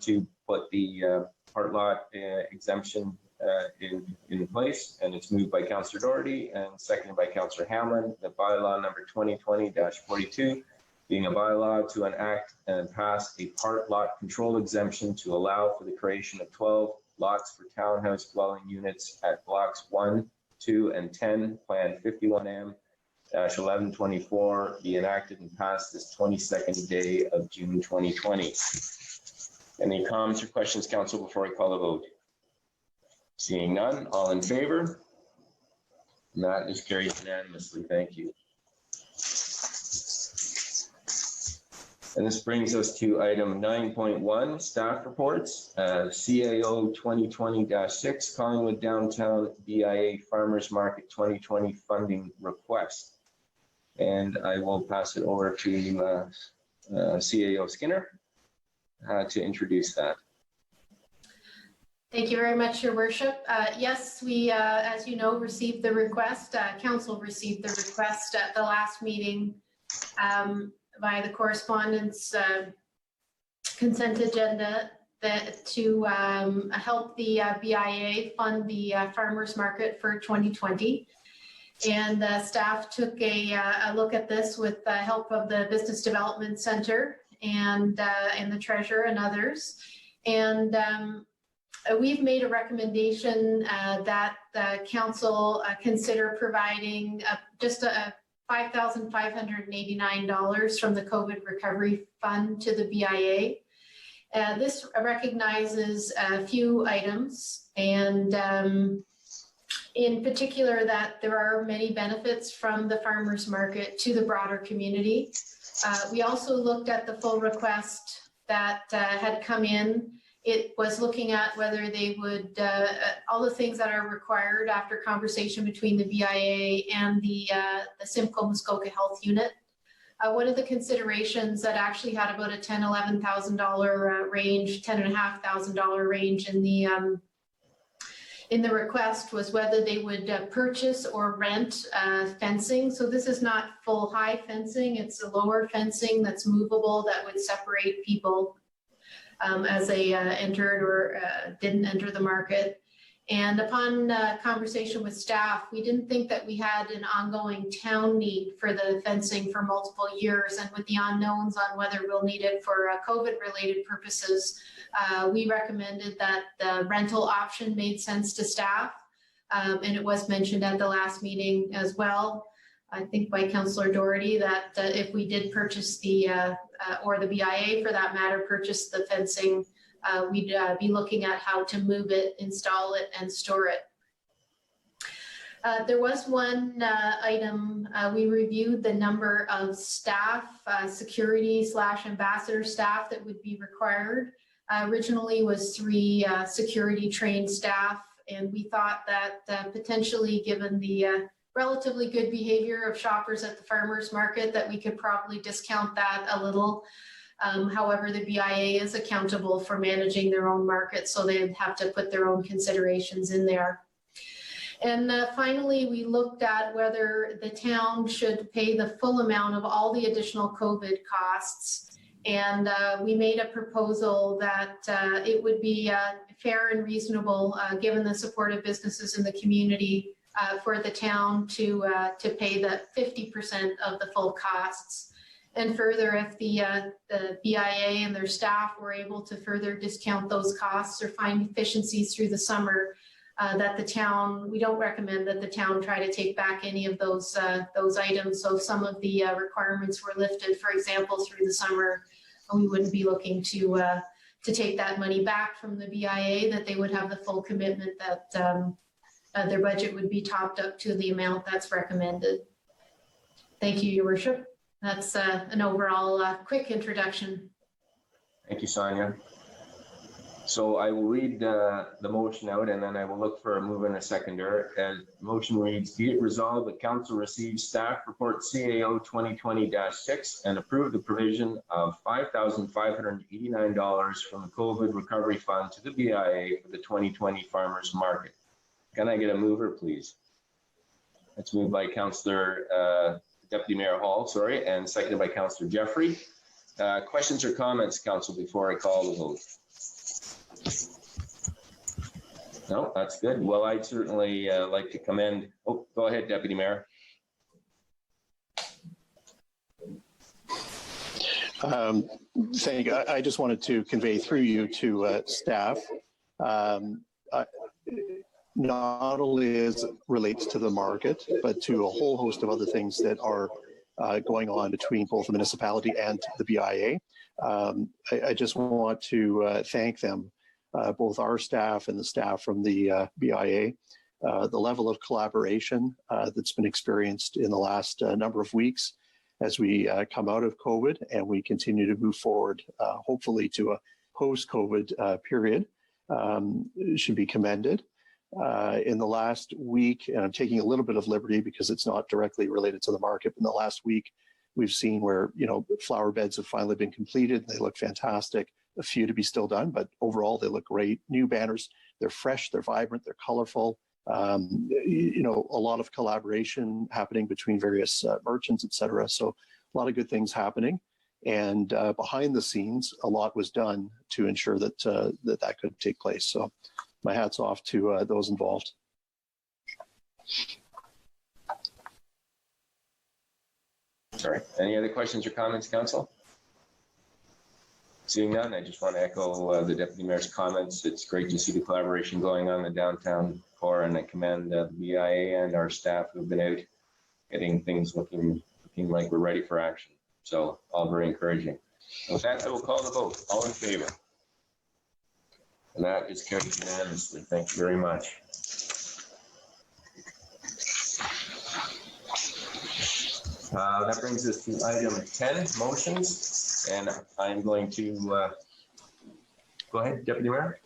to put the part lot exemption in place, and it's moved by Councillor Doherty and seconded by Councillor Hamlin. The bylaw number 2020-42 being a bylaw to enact and pass a part lot control exemption to allow for the creation of 12 lots for townhouse dwelling units at blocks 1, 2, and 10, Plan 51M-1124, be enacted and passed this 22nd day of June 2020. Any comments or questions, Council, before I call the vote? Seeing none, all in favor? And that is carried unanimously. Thank you. And this brings us to item 9.1, staff reports, CAO 2020-6, Collingwood Downtown BIA Farmers Market 2020 funding request. And I will pass it over to CAO Skinner to introduce that. Thank you very much, Your Worship. Yes, we, as you know, received the request. Council received the request at the last meeting via the correspondence consent agenda. to help the BIA fund the farmers market for 2020. And staff took a look at this with the help of the Business Development Center and the Treasurer and others. And we've made a recommendation that the council consider providing just a $5,589 from the COVID Recovery Fund to the BIA. This recognizes a few items, and in particular that there are many benefits from the farmers market to the broader community. We also looked at the full request that had come in. It was looking at whether they would, all the things that are required after conversation between the BIA and the Simcoe Muskoka Health Unit. One of the considerations that actually had about a $10,000, $11,000 range, $10,500 range in the request was whether they would purchase or rent fencing. So this is not full high fencing, it's a lower fencing that's movable that would separate people as they entered or didn't enter the market. And upon conversation with staff, we didn't think that we had an ongoing town need for the fencing for multiple years. And with the unknowns on whether we'll need it for COVID-related purposes, we recommended that the rental option made sense to staff. And it was mentioned at the last meeting as well, I think by Councillor Doherty, that if we did purchase the, or the BIA for that matter, purchase the fencing, we'd be looking at how to move it, install it, and store it. There was one item, we reviewed the number of staff, security/ambassador staff that would be required. Originally was 3 security trained staff, and we thought that potentially, given the relatively good behavior of shoppers at the farmers market, that we could probably discount that a little. However, the BIA is accountable for managing their own market, so they'd have to put their own considerations in there. And finally, we looked at whether the town should pay the full amount of all the additional COVID costs. And we made a proposal that it would be fair and reasonable, given the support of businesses in the community, for the town to pay the 50% of the full costs. And further, if the BIA and their staff were able to further discount those costs or find efficiencies through the summer, that the town, we don't recommend that the town try to take back any of those items. So if some of the requirements were lifted, for example, through the summer, we wouldn't be looking to take that money back from the BIA, that they would have the full commitment that their budget would be topped up to the amount that's recommended. Thank you, Your Worship. That's an overall quick introduction. Thank you, Sonia. So I will read the motion out, and then I will look for a mover and a seconder. And motion reads, be it resolved that council receives staff report CAO 2020-6 and approve the provision of $5,589 from the COVID Recovery Fund to the BIA for the 2020 farmers market. Can I get a mover, please? That's moved by Councillor Deputy Mayor Hall, sorry, and seconded by Councillor Jeffrey. Questions or comments, Council, before I call the vote? No, that's good. Well, I'd certainly like to commend. Oh, go ahead, Deputy Mayor. Thank you. I just wanted to convey through you to staff. Not only as it relates to the market, but to a whole host of other things that are going on between both the municipality and the BIA. I just want to thank them, both our staff and the staff from the BIA. The level of collaboration that's been experienced in the last number of weeks as we come out of COVID and we continue to move forward, hopefully to a post-COVID period, should be commended. In the last week, and I'm taking a little bit of liberty because it's not directly related to the market, but in the last week, we've seen where, flower beds have finally been completed. They look fantastic. A few to be still done, but overall they look great. New banners, they're fresh, they're vibrant, they're colorful. A lot of collaboration happening between various merchants, et cetera. So a lot of good things happening. And behind the scenes, a lot was done to ensure that that could take place. So my hat's off to those involved. Sorry. Any other questions or comments, Council? Seeing none, I just want to echo the Deputy Mayor's comments. It's great to see the collaboration going on in the downtown core, and I commend the BIA and our staff who've been out getting things looking like we're ready for action. So all very encouraging. With that, I will call the vote. All in favor? And that is carried unanimously. Thank you very much. That brings us to item 10, motions. And I'm going to go ahead, Deputy Mayor.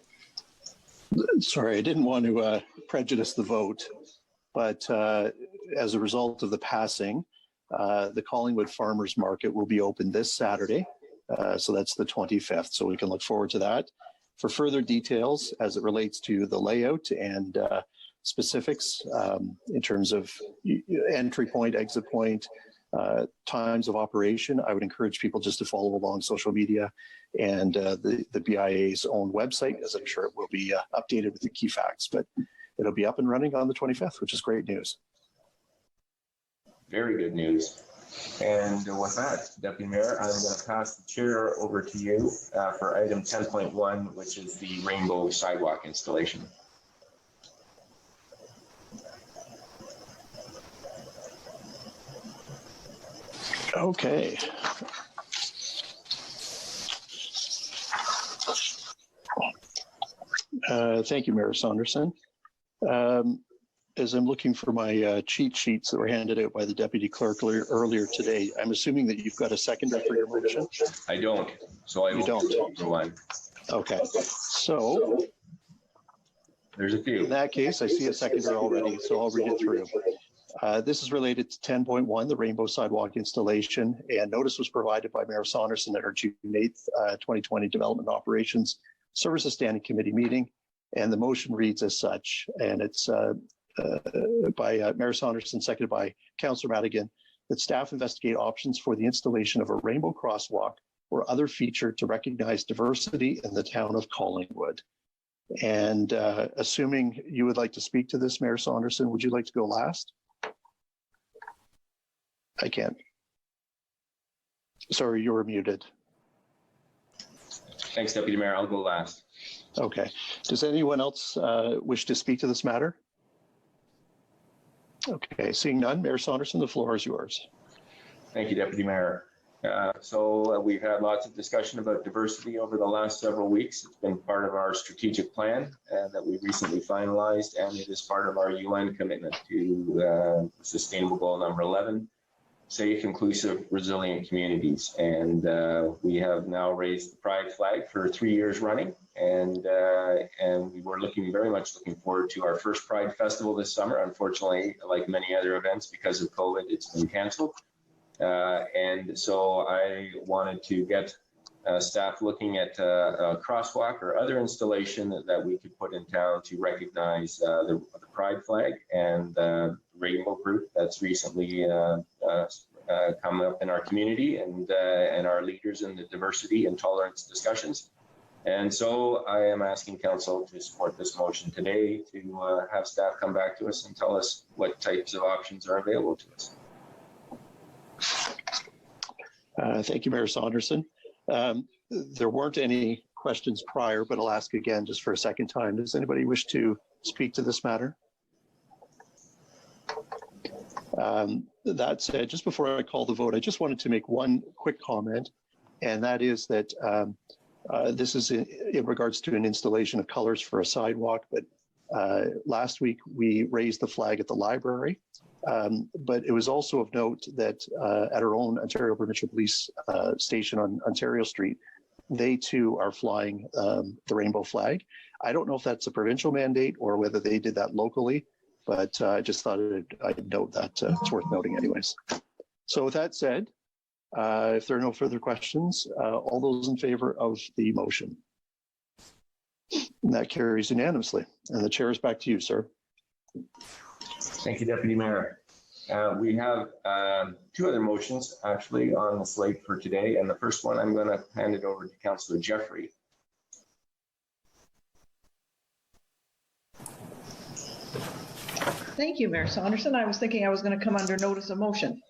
Sorry, I didn't want to prejudice the vote, but as a result of the passing, the Collingwood Farmers Market will be open this Saturday. So that's the 25th. So we can look forward to that. For further details as it relates to the layout and specifics in terms of entry point, exit point, times of operation, I would encourage people just to follow along social media and the BIA's own website, as I'm sure it will be updated with the key facts. But it'll be up and running on the 25th, which is great news. Very good news. And with that, Deputy Mayor, I'm going to pass the chair over to you for item 10.1, which is the rainbow sidewalk installation. Okay. Thank you, Mayor Saunderson. As I'm looking for my cheat sheets that were handed out by the Deputy Clerk earlier today, I'm assuming that you've got a seconder for your motion? I don't, so I will. You don't? Go on. Okay, so there's a few. In that case, I see a seconder already, so I'll read it through. This is related to 10.1, the rainbow sidewalk installation, and notice was provided by Mayor Saunderson at our June 8th, 2020 Development Operations Services Standing Committee meeting, and the motion reads as such, and it's by Mayor Saunderson, seconded by Councillor Madigan, that staff investigate options for the installation of a rainbow crosswalk or other feature to recognize diversity in the town of Collingwood. And assuming you would like to speak to this, Mayor Saunderson, would you like to go last? I can't. Sorry, you were muted. Thanks, Deputy Mayor. I'll go last. Okay. Does anyone else wish to speak to this matter? Okay, seeing none, Mayor Saunderson, the floor is yours. Thank you, Deputy Mayor. So we've had lots of discussion about diversity over the last several weeks. It's been part of our strategic plan that we recently finalized, and it is part of our UN commitment to sustainable goal number 11, safe, inclusive, resilient communities. And we have now raised the pride flag for 3 years running. And we were very much looking forward to our first Pride Festival this summer. Unfortunately, like many other events, because of COVID, it's been canceled. And so I wanted to get staff looking at a crosswalk or other installation that we could put in town to recognize the Pride flag and the rainbow group that's recently come up in our community and our leaders in the diversity and tolerance discussions. And so I am asking Council to support this motion today to have staff come back to us and tell us what types of options are available to us. Thank you, Mayor Saunderson. There weren't any questions prior, but I'll ask again just for a second time. Does anybody wish to speak to this matter? That said, just before I call the vote, I just wanted to make one quick comment, and that is that this is in regards to an installation of colors for a sidewalk, but last week we raised the flag at the library, but it was also of note that at our own Ontario Provincial Police station on Ontario Street, they too are flying the rainbow flag. I don't know if that's a provincial mandate or whether they did that locally, but I just thought I'd note that it's worth noting anyways. So with that said, if there are no further questions, all those in favor of the motion? And that carries unanimously. And the chair is back to you, sir. Thank you, Deputy Mayor. We have two other motions actually on the slate for today. And the first one, I'm going to hand it over to Councillor Jeffrey. Thank you, Mayor Saunderson. I was thinking I was going to come under notice of motion.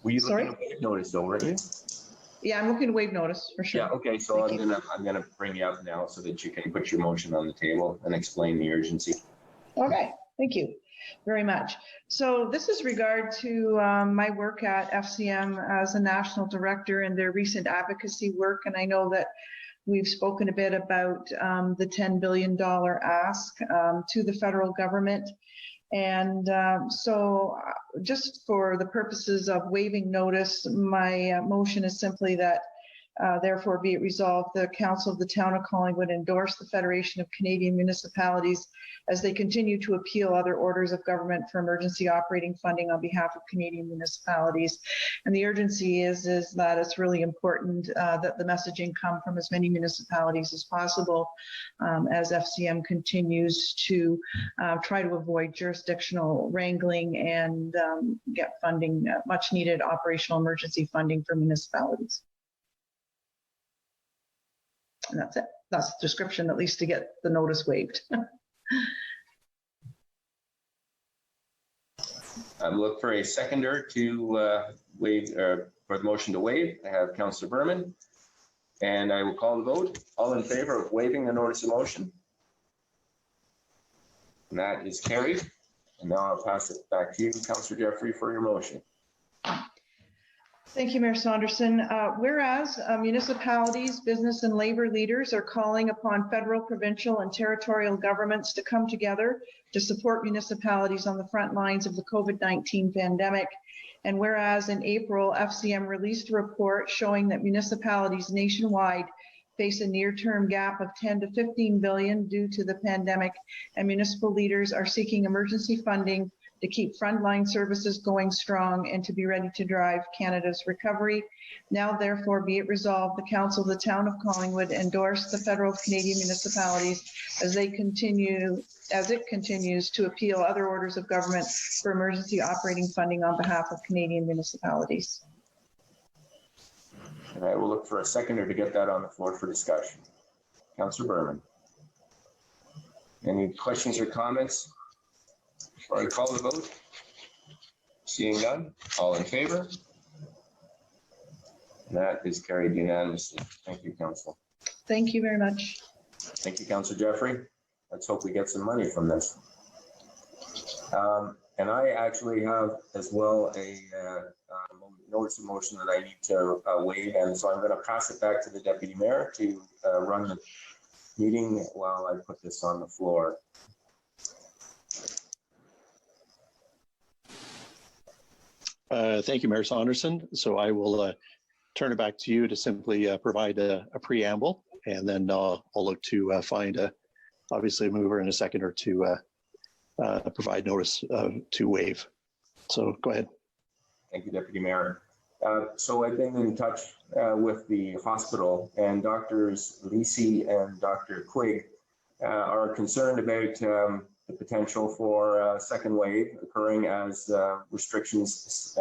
Were you Sorry? looking to waive notice though, weren't you? Yeah, I'm looking to waive notice for sure. Yeah, okay, so I'm gonna bring you up now so that you can put your motion on the table and explain the urgency. Okay, thank you very much. So this is regard to my work at FCM as a national director and their recent advocacy work. And I know that we've spoken a bit about the $10 billion ask to the federal government. And so just for the purposes of waiving notice, my motion is simply that therefore be it resolved, the Council of the Town of Collingwood endorse the Federation of Canadian Municipalities as they continue to appeal other orders of government for emergency operating funding on behalf of Canadian municipalities. And the urgency is that it's really important that the messaging come from as many municipalities as possible as FCM continues to try to avoid jurisdictional wrangling and get funding, much needed operational emergency funding for municipalities. And that's it. That's the description, at least to get the notice waived. I look for a seconder to waive, for the motion to waive. I have Councillor Berman, and I will call the vote. All in favor of waiving the notice of motion? And that is carried. And now I'll pass it back to you, Councillor Jeffrey, for your motion. Thank you, Mayor Saunderson. Whereas municipalities, business and labor leaders are calling upon federal, provincial and territorial governments to come together to support municipalities on the front lines of the COVID-19 pandemic. And whereas in April, FCM released a report showing that municipalities nationwide face a near-term gap of 10 to 15 billion due to the pandemic, and municipal leaders are seeking emergency funding to keep frontline services going strong and to be ready to drive Canada's recovery. Now, therefore, be it resolved, the Council of the Town of Collingwood endorse the federal Canadian municipalities as it continues to appeal other orders of government for emergency operating funding on behalf of Canadian municipalities. And I will look for a seconder to get that on the floor for discussion. Councillor Berman. Any questions or comments before I call the vote? Seeing none, all in favor? And that is carried unanimously. Thank you, Council. Thank you very much. Thank you, Councillor Jeffrey. Let's hope we get some money from this. And I actually have as well a notice of motion that I need to waive, and so I'm going to pass it back to the Deputy Mayor to run the meeting while I put this on the floor. Thank you, Mayor Saunderson. So I will turn it back to you to simply provide a preamble, and then I'll look to find obviously a mover and a seconder to provide notice to waive. So go ahead. Thank you, Deputy Mayor. So I've been in touch with the hospital, and Drs. Lisi and Dr. Quigg are concerned about the potential for a second wave occurring as restrictions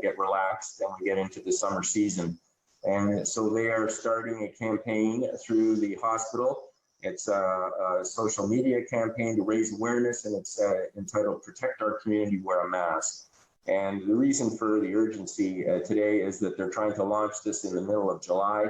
get relaxed and we get into the summer season. And so they are starting a campaign through the hospital. It's a social media campaign to raise awareness, and it's entitled Protect Our Community, Wear a Mask. And the reason for the urgency today is that they're trying to launch this in the middle of July.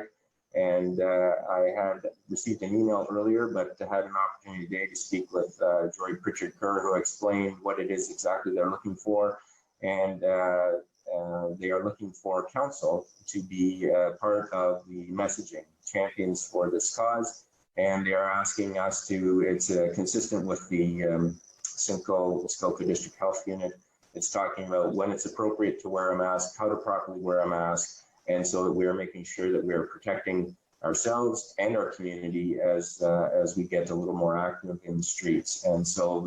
And I had received an email earlier, but had an opportunity today to speak with Joy Pritchard-Kerr, who explained what it is exactly they're looking for. And they are looking for council to be part of the messaging, champions for this cause. And they are asking us to, it's consistent with the Simcoe District Health Unit. It's talking about when it's appropriate to wear a mask, how to properly wear a mask, and so that we are making sure that we are protecting ourselves and our community as we get a little more active in the streets. And so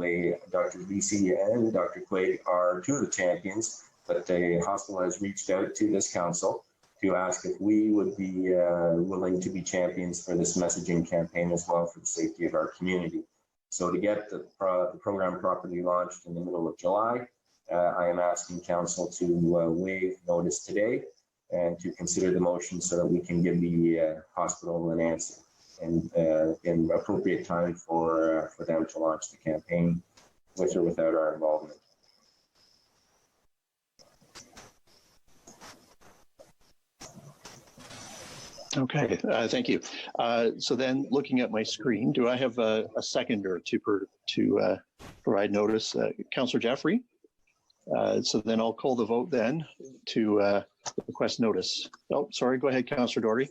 Dr. Lisi and Dr. Quaid are two of the champions, but the hospital has reached out to this council to ask if we would be willing to be champions for this messaging campaign as well for the safety of our community. So to get the program properly launched in the middle of July, I am asking council to waive notice today and to consider the motion so that we can give the hospital an answer and in appropriate time for them to launch the campaign with or without our involvement. Okay, thank you. So then looking at my screen, do I have a seconder to provide notice? Councillor Jeffrey? So then I'll call the vote then to request notice. Oh, sorry, go ahead, Councillor Doherty.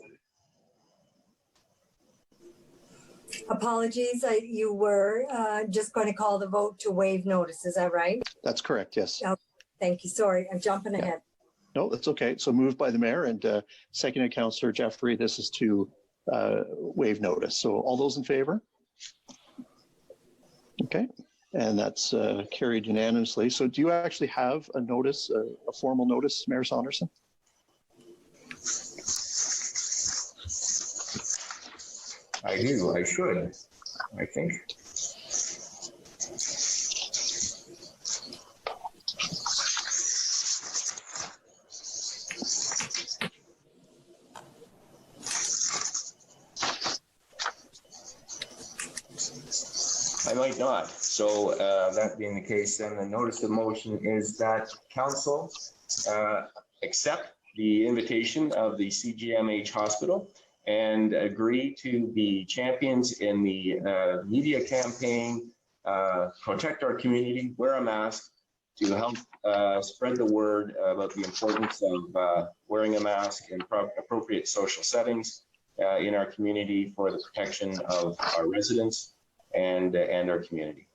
Apologies, you were just going to call the vote to waive notice, is that right? That's correct, yes. Oh, thank you, sorry, I'm jumping ahead. No, that's okay. So moved by the mayor and seconded Councillor Jeffrey. This is to waive notice. So all those in favor? Okay, and that's carried unanimously. So do you actually have a notice, a formal notice, Mayor Saunderson? I do, I should, I think. I might not. So that being the case, then the notice of motion is that council accept the invitation of the CGMH Hospital and agree to be champions in the media campaign, protect our community, wear a mask, to help spread the word about the importance of wearing a mask in appropriate social settings in our community for the protection of our residents and our community.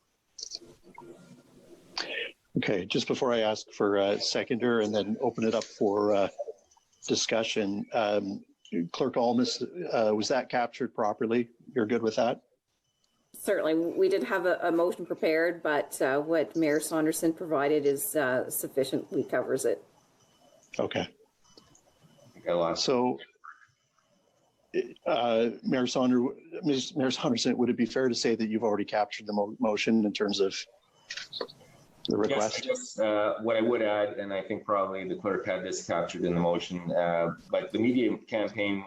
Okay, just before I ask for a seconder and then open it up for discussion, Clerk Almas, was that captured properly? You're good with that? Certainly. We did have a motion prepared, but what Mayor Saunderson provided is sufficiently covers it. Okay. So, Mayor Saunderson, would it be fair to say that you've already captured the motion in terms of the request? Yes, what I would add, and I think probably the clerk had this captured in the motion, but the media campaign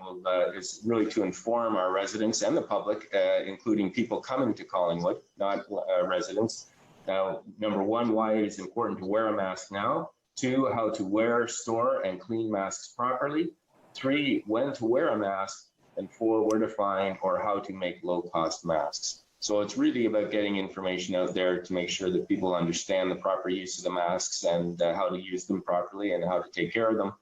is really to inform our residents and the public, including people coming to Collingwood, not residents. Now, number one, why it is important to wear a mask now. 2, how to wear, store, and clean masks properly. 3, when to wear a mask. And 4, where to find or how to make low-cost masks. So it's really about getting information out there to make sure that people understand the proper use of the masks and how to use them properly and how to take care of them.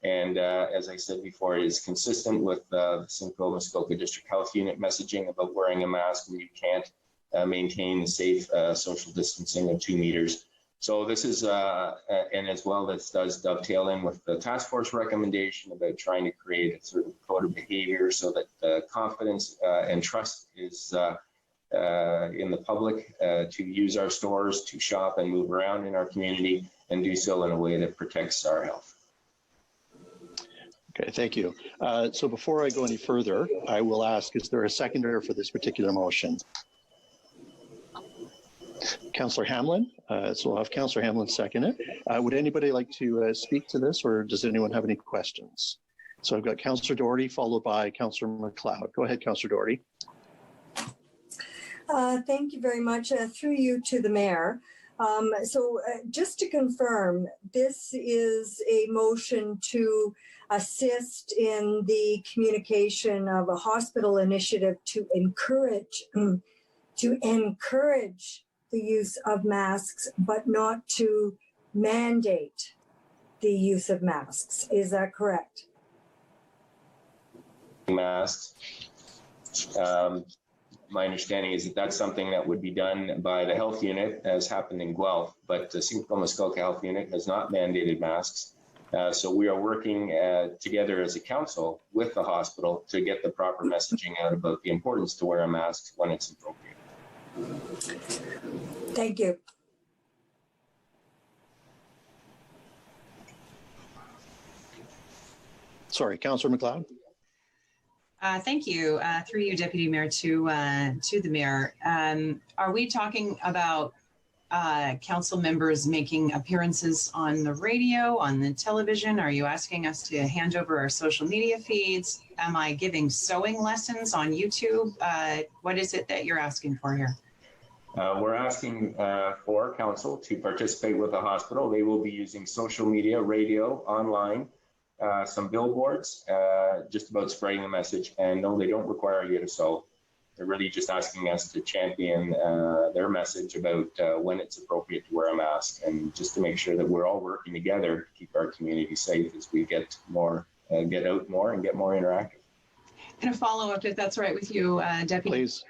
And as I said before, it is consistent with the Simcoe Municipal District Health Unit messaging about wearing a mask when you can't maintain the safe social distancing of 2 meters. So this is, and as well, this does dovetail in with the task force recommendation about trying to create a sort of code of behavior so that confidence and trust is in the public to use our stores, to shop and move around in our community and do so in a way that protects our health. Okay, thank you. So before I go any further, I will ask, is there a seconder for this particular motion? Councillor Hamlin, so we'll have Councillor Hamlin second it. Would anybody like to speak to this, or does anyone have any questions? So I've got Councillor Doherty followed by Councillor McLeod. Go ahead, Councillor Doherty. Thank you very much. Through you to the mayor. Just to confirm, this is a motion to assist in the communication of a hospital initiative to encourage the use of masks, but not to mandate the use of masks. Is that correct? Masks. My understanding is that that's something that would be done by the health unit, as happened in Guelph, but the Simcoe Municipal Health Unit has not mandated masks. So we are working together as a council with the hospital to get the proper messaging out about the importance to wear a mask when it's appropriate. Thank you. Sorry, Councillor McLeod. Thank you. Through you, Deputy Mayor, to the Mayor. Are we talking about council members making appearances on the radio, on the television? Are you asking us to hand over our social media feeds? Am I giving sewing lessons on YouTube? What is it that you're asking for here? We're asking for council to participate with the hospital. They will be using social media, radio, online, some billboards, just about spreading the message. And no, they don't require you to sew. They're really just asking us to champion their message about when it's appropriate to wear a mask, and just to make sure that we're all working together to keep our community safe as we get more, get out more and get more interactive. And a follow-up, if that's right with you, Deputy. Please.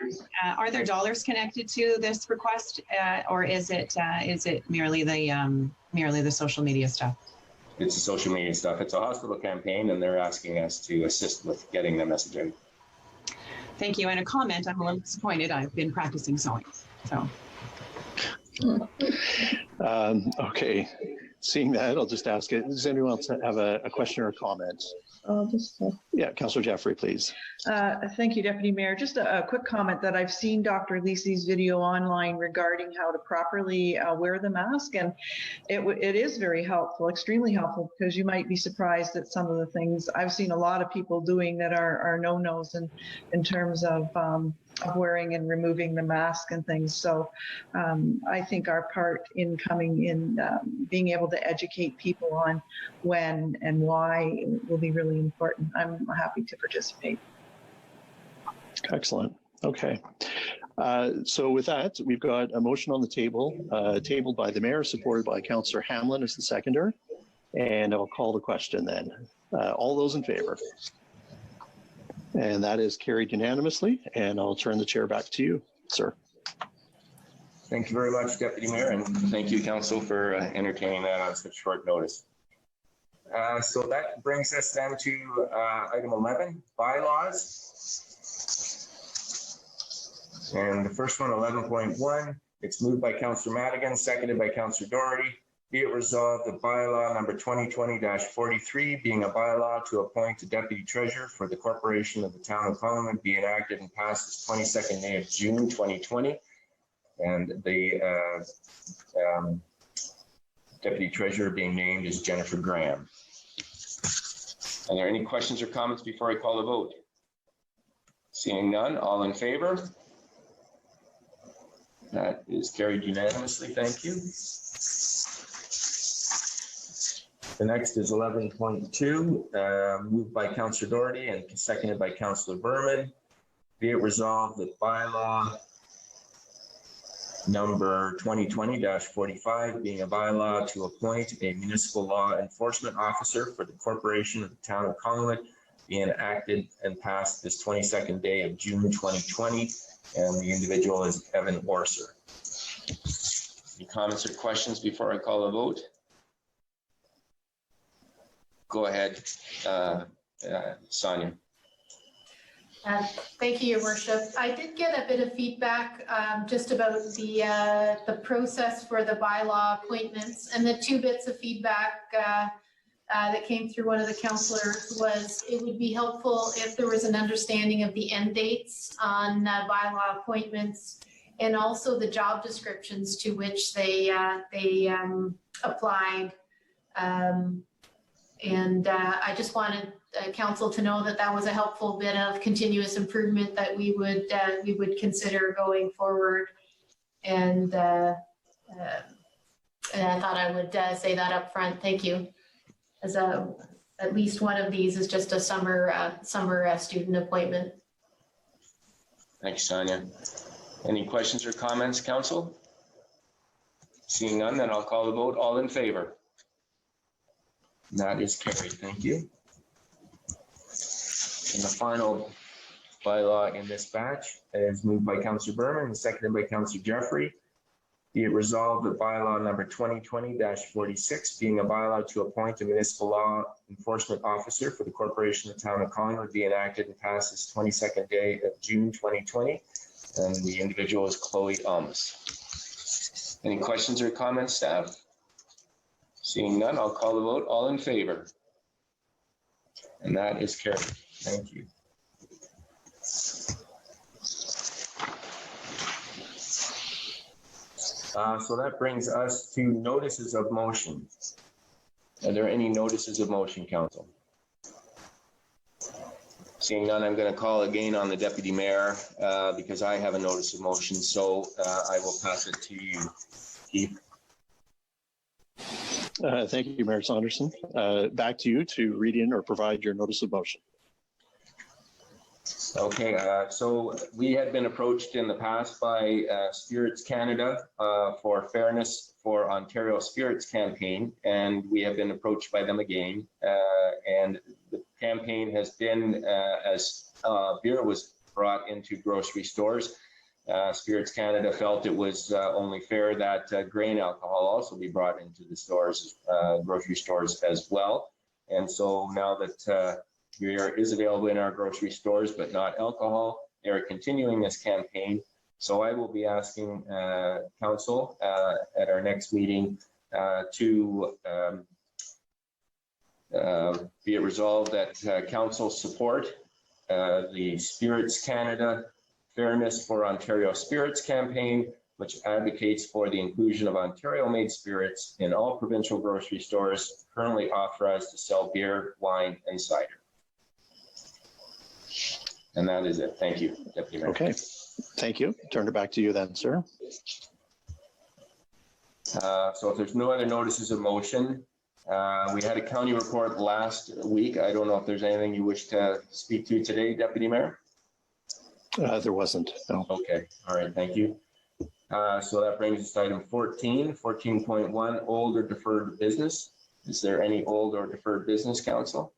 Are there dollars connected to this request, or is it merely the social media stuff? It's the social media stuff. It's a hospital campaign, and they're asking us to assist with getting the message out. Thank you. And a comment, I'm a little disappointed. I've been practicing sewing, so. Okay, seeing that, I'll just ask it. Does anyone else have a question or a comment? Yeah, Councillor Jeffrey, please. Thank you, Deputy Mayor. Just a quick comment that I've seen Dr. Lisi's video online regarding how to properly wear the mask, and it is very helpful, extremely helpful, because you might be surprised at some of the things I've seen a lot of people doing that are no-nos in terms of wearing and removing the mask and things. So I think our part in coming in, being able to educate people on when and why will be really important. I'm happy to participate. Excellent. Okay. So with that, we've got a motion on the table, tabled by the Mayor, supported by Councillor Hamlin as the seconder. And I'll call the question then. All those in favor? And that is carried unanimously. And I'll turn the chair back to you, sir. Thank you very much, Deputy Mayor, and thank you, Council, for entertaining that on such short notice. So that brings us then to item 11, bylaws. And the first one, 11.1, it's moved by Councillor Madigan, seconded by Councillor Doherty. Be it resolved that bylaw number 2020-43, being a bylaw to appoint a deputy treasurer for the corporation of the town of Collingwood, be enacted and passed this 22nd day of June 2020. And the deputy treasurer being named is Jennifer Graham. Are there any questions or comments before I call the vote? Seeing none, all in favor? That is carried unanimously. Thank you. The next is 11.2, moved by Councillor Doherty and seconded by Councillor Berman. Be it resolved that bylaw number 2020-45, being a bylaw to appoint a municipal law enforcement officer for the corporation of the town of Collingwood, be enacted and passed this 22nd day of June 2020, and the individual is Evan Orser. Any comments or questions before I call a vote? Go ahead, Sonia. Thank you, Your Worship. I did get a bit of feedback just about the process for the bylaw appointments, and the two bits of feedback that came through one of the councillors was it would be helpful if there was an understanding of the end dates on bylaw appointments, and also the job descriptions to which they applied. And I just wanted council to know that that was a helpful bit of continuous improvement that we would consider going forward. And I thought I would say that up front. Thank you. As at least one of these is just a summer student appointment. Thank you, Sonia. Any questions or comments, council? Seeing none, then I'll call the vote. All in favor? That is carried. Thank you. And the final bylaw in this batch is moved by Councillor Berman and seconded by Councillor Jeffrey. Be it resolved that bylaw number 2020-46, being a bylaw to appoint a municipal law enforcement officer for the corporation of the town of Collingwood, be enacted and passed this 22nd day of June 2020. And the individual is Chloe Almus. Any questions or comments, staff? Seeing none, I'll call the vote. All in favor? And that is carried. Thank you. So that brings us to notices of motion. Are there any notices of motion, Council? Seeing none, I'm going to call again on the Deputy Mayor because I have a notice of motion. So I will pass it to you, Keith. Thank you, Mayor Saunderson. Back to you to read in or provide your notice of motion. Okay, so we had been approached in the past by Spirits Canada for Fairness for Ontario Spirits campaign, and we have been approached by them again. And the campaign has been as beer was brought into grocery stores. Spirits Canada felt it was only fair that grain alcohol also be brought into the stores, grocery stores as well. And so now that beer is available in our grocery stores, but not alcohol, they are continuing this campaign. So I will be asking Council at our next meeting to be it resolved that Council support the Spirits Canada Fairness for Ontario Spirits campaign, which advocates for the inclusion of Ontario-made spirits in all provincial grocery stores currently authorized to sell beer, wine, and cider. And that is it. Thank you, Deputy Mayor. Okay, thank you. Turn it back to you then, sir. So if there's no other notices of motion, we had a county report last week. I don't know if there's anything you wish to speak to today, Deputy Mayor? There wasn't, no. Okay, all right, thank you. So that brings us to item 14, 14.1, old or deferred business. Is there any old or deferred business, Council?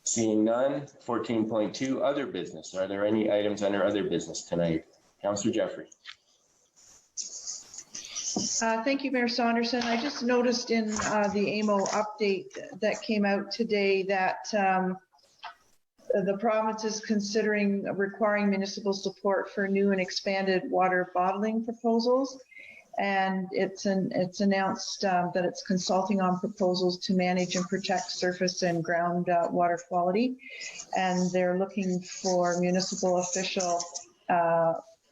Seeing none. 14.2, other business. Are there any items under other business tonight? Councillor Jeffrey. Thank you, Mayor Saunderson. I just noticed in the AMO update that came out today that the province is considering requiring municipal support for new and expanded water bottling proposals. And it's announced that it's consulting on proposals to manage and protect surface and ground water quality. And they're looking for municipal official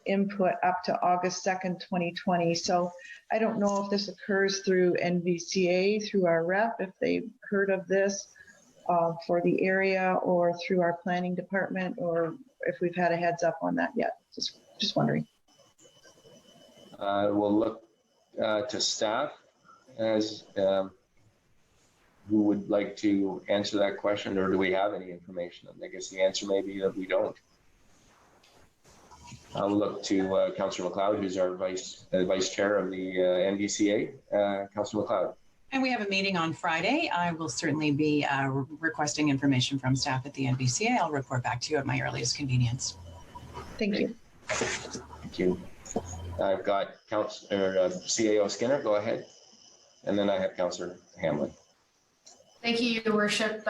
input up to August 2nd, 2020. So I don't know if this occurs through NVCA, through our rep, if they've heard of this for the area, or through our planning department, or if we've had a heads up on that yet. Just wondering. We'll look to staff as who would like to answer that question, or do we have any information? I guess the answer may be that we don't. I'll look to Councillor McLeod, who's our vice chair of the NDCA. Councillor McLeod. And we have a meeting on Friday. I will certainly be requesting information from staff at the NBCA. I'll report back to you at my earliest convenience. Thank you. Thank you. I've got CAO Skinner, go ahead. And then I have Councillor Hamlin. Thank you, Your Worship.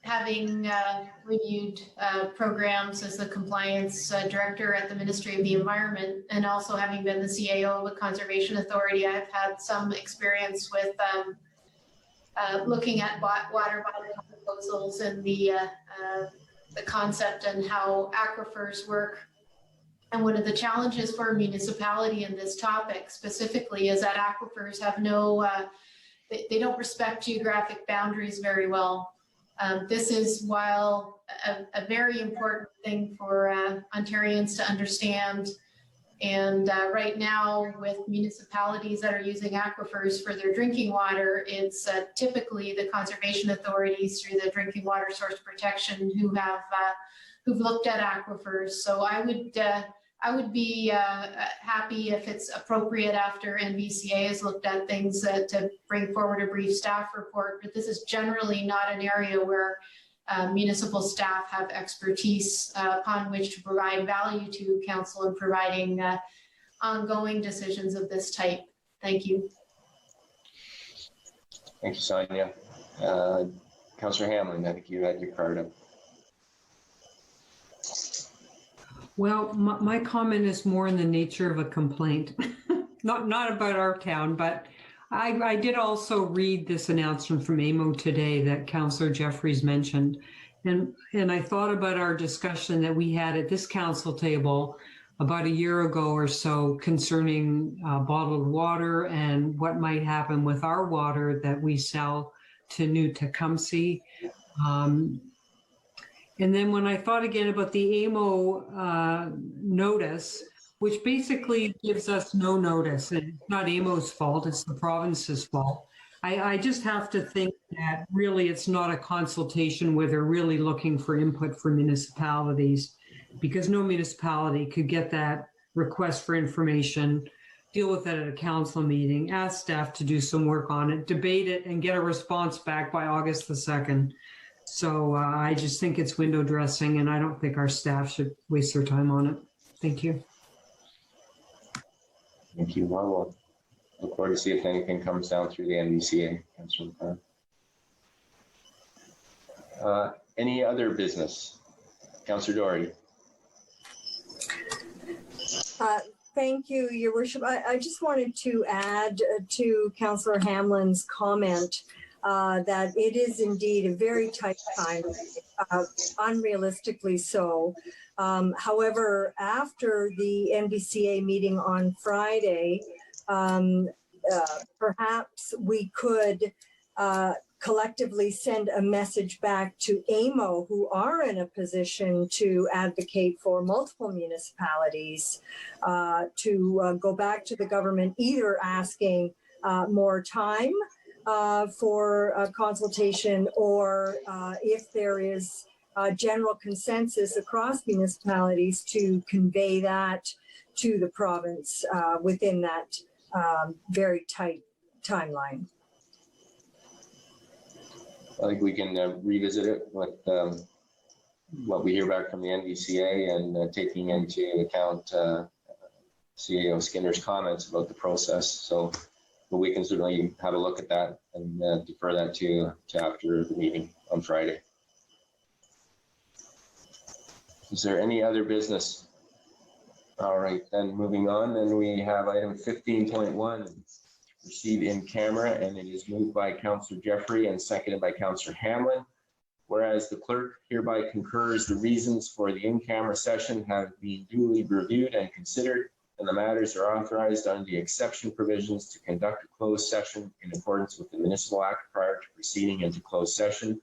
Having reviewed programs as the compliance director at the Ministry of the Environment, and also having been the CAO of the Conservation Authority, I've had some experience with looking at water bottling proposals and the concept and how aquifers work. And one of the challenges for a municipality in this topic specifically is that aquifers have no, they don't respect geographic boundaries very well. This is, while a very important thing for Ontarians to understand. And right now, with municipalities that are using aquifers for their drinking water, it's typically the conservation authorities through the Drinking Water Source Protection who have who've looked at aquifers. So I would be happy if it's appropriate after NVCA has looked at things to bring forward a brief staff report, but this is generally not an area where municipal staff have expertise upon which to provide value to council in providing ongoing decisions of this type. Thank you. Thank you, Sonia. Councillor Hamlin, I think you had your card up. Well, my comment is more in the nature of a complaint, not about our town, but I did also read this announcement from AMO today that Councillor Jeffries mentioned. And I thought about our discussion that we had at this council table about a year ago or so concerning bottled water and what might happen with our water that we sell to New Tecumseh. And then when I thought again about the AMO notice, which basically gives us no notice, and it's not AMO's fault, it's the province's fault. I just have to think that really it's not a consultation where they're really looking for input for municipalities, because no municipality could get that request for information, deal with it at a council meeting, ask staff to do some work on it, debate it, and get a response back by August the 2nd. So I just think it's window dressing, and I don't think our staff should waste their time on it. Thank you. Thank you. Well, we'll look forward to see if anything comes down through the NVCA. Any other business? Councillor Doherty. Thank you, Your Worship. I just wanted to add to Councillor Hamlin's comment that it is indeed a very tight time, unrealistically so. However, after the NVCA meeting on Friday, perhaps we could collectively send a message back to AMO, who are in a position to advocate for multiple municipalities, to go back to the government, either asking more time for a consultation, or if there is general consensus across municipalities, to convey that to the province within that very tight timeline. I think we can revisit it with what we hear back from the NVCA and taking into account CEO Skinner's comments about the process. So, but we can certainly have a look at that and defer that to after the meeting on Friday. Is there any other business? All right, then moving on, then we have item 15.1, receive in camera, and it is moved by Councillor Jeffrey and seconded by Councillor Hamlin. Whereas the clerk hereby concurs the reasons for the in-camera session have been duly reviewed and considered, and the matters are authorized under the exception provisions to conduct a closed session in accordance with the Municipal Act prior to proceeding into closed session.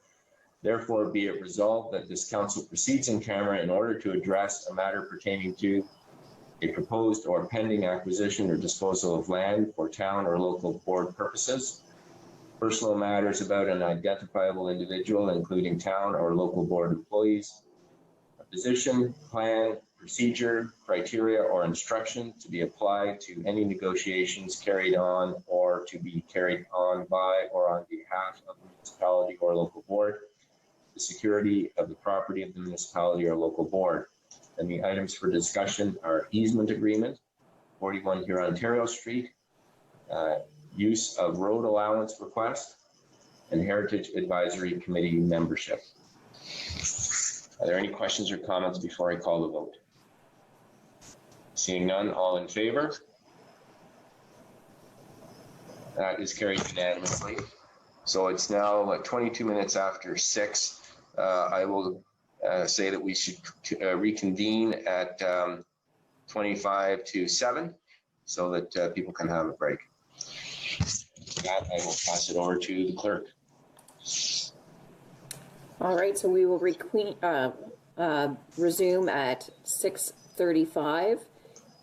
Therefore, be it resolved that this council proceeds in camera in order to address a matter pertaining to a proposed or pending acquisition or disposal of land for town or local board purposes, personal matters about an identifiable individual, including town or local board employees, a position, plan, procedure, criteria, or instruction to be applied to any negotiations carried on or to be carried on by or on behalf of the municipality or local board, the security of the property of the municipality or local board. And the items for discussion are easement agreement, 41 here Ontario Street, use of road allowance request, and Heritage Advisory Committee membership. Are there any questions or comments before I call the vote? Seeing none, all in favor? That is carried unanimously. So it's now 22 minutes after 6. I will say that we should reconvene at 25 to 7 so that people can have a break. With that, I will pass it over to the clerk. All right, so we will resume at 6:35,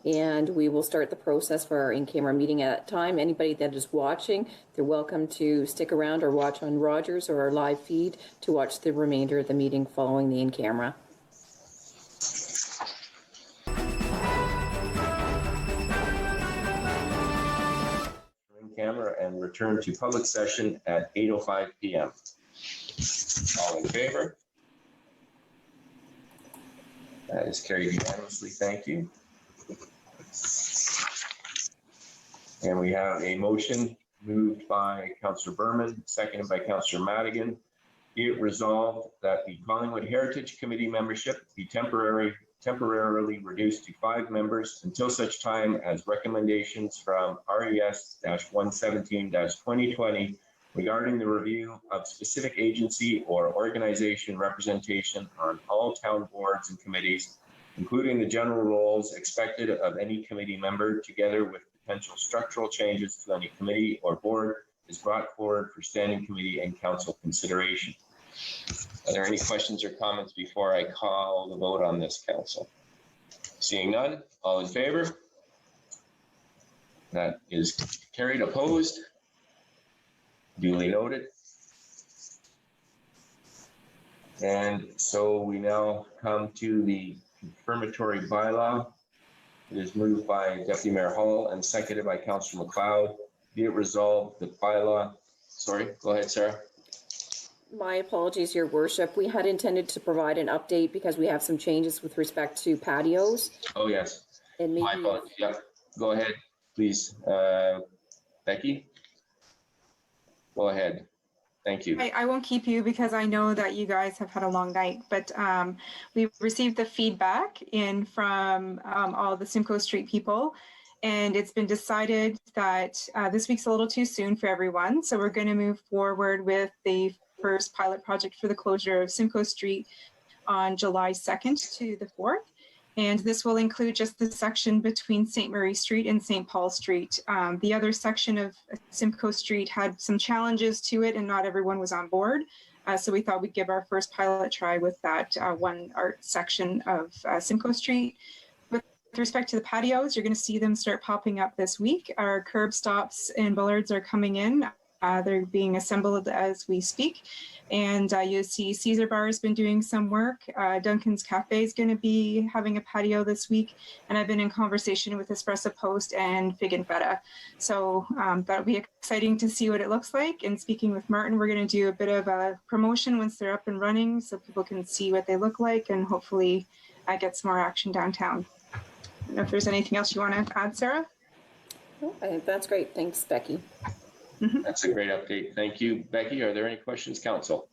and we will start the process for our in-camera meeting at that time. Anybody that is watching, they're welcome to stick around or watch on Rogers or our live feed to watch the remainder of the meeting following the in-camera. In-camera and return to public session at 8:05 p.m. All in favor? That is carried unanimously. Thank you. And we have a motion moved by Councillor Berman, seconded by Councillor Madigan. Be it resolved that the Collingwood Heritage Committee membership be temporarily reduced to 5 members until such time as recommendations from RES-117-2020 regarding the review of specific agency or organization representation on all town boards and committees including the general roles expected of any committee member, together with potential structural changes to any committee or board, is brought forward for standing committee and council consideration. Are there any questions or comments before I call the vote on this, council? Seeing none, all in favor? That is carried. Opposed? Duly noted. And so we now come to the confirmatory bylaw. It is moved by Deputy Mayor Hall and seconded by Councillor McLeod. Be it resolved, the bylaw, sorry, go ahead, Sarah. My apologies, Your Worship. We had intended to provide an update because we have some changes with respect to patios. Oh, yes. And maybe, my apologies. Yeah, go ahead, please. Becky? Go ahead. Thank you. I won't keep you because I know that you guys have had a long night, but we've received the feedback in from all the Simcoe Street people, and it's been decided that this week's a little too soon for everyone. So we're going to move forward with the first pilot project for the closure of Simcoe Street on July 2nd to the 4th. And this will include just the section between St. Mary Street and St. Paul Street. The other section of Simcoe Street had some challenges to it and not everyone was on board. So we thought we'd give our first pilot try with that one art section of Simcoe Street. With respect to the patios, you're going to see them start popping up this week. Our curb stops and bollards are coming in. They're being assembled as we speak. And you see Caesar Bar has been doing some work. Duncan's Cafe is going to be having a patio this week. And I've been in conversation with Espresso Post and Fig and Feta. So that'll be exciting to see what it looks like. And speaking with Martin, we're going to do a bit of a promotion once they're up and running so people can see what they look like and hopefully get some more action downtown. I don't know if there's anything else you want to add, Sarah? I think that's great. Thanks, Becky. That's a great update. Thank you, Becky. Are there any questions, council?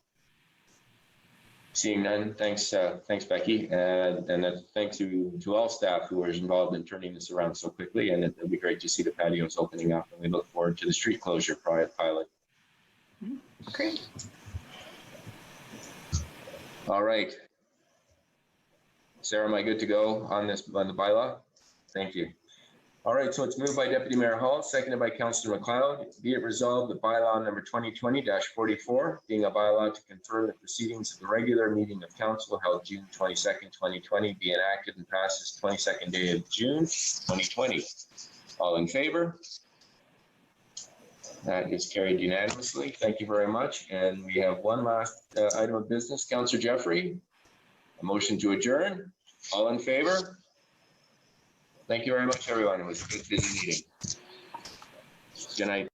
Seeing none, thanks, thanks, Becky, and thanks to all staff who were involved in turning this around so quickly. And it'll be great to see the patios opening up, and we look forward to the street closure pilot. Great. All right, Sarah, am I good to go on the bylaw? Thank you. All right, so it's moved by Deputy Mayor Hall, seconded by Councillor McLeod. Be it resolved that bylaw number 2020-44, being a bylaw to confirm the proceedings of the regular meeting of council held June 22nd, 2020, be enacted and passes 22nd day of June, 2020. All in favor? That is carried unanimously. Thank you very much. And we have one last item of business. Councillor Jeffrey, a motion to adjourn. All in favor? Thank you very much, everyone. It was a good, busy meeting. Good night.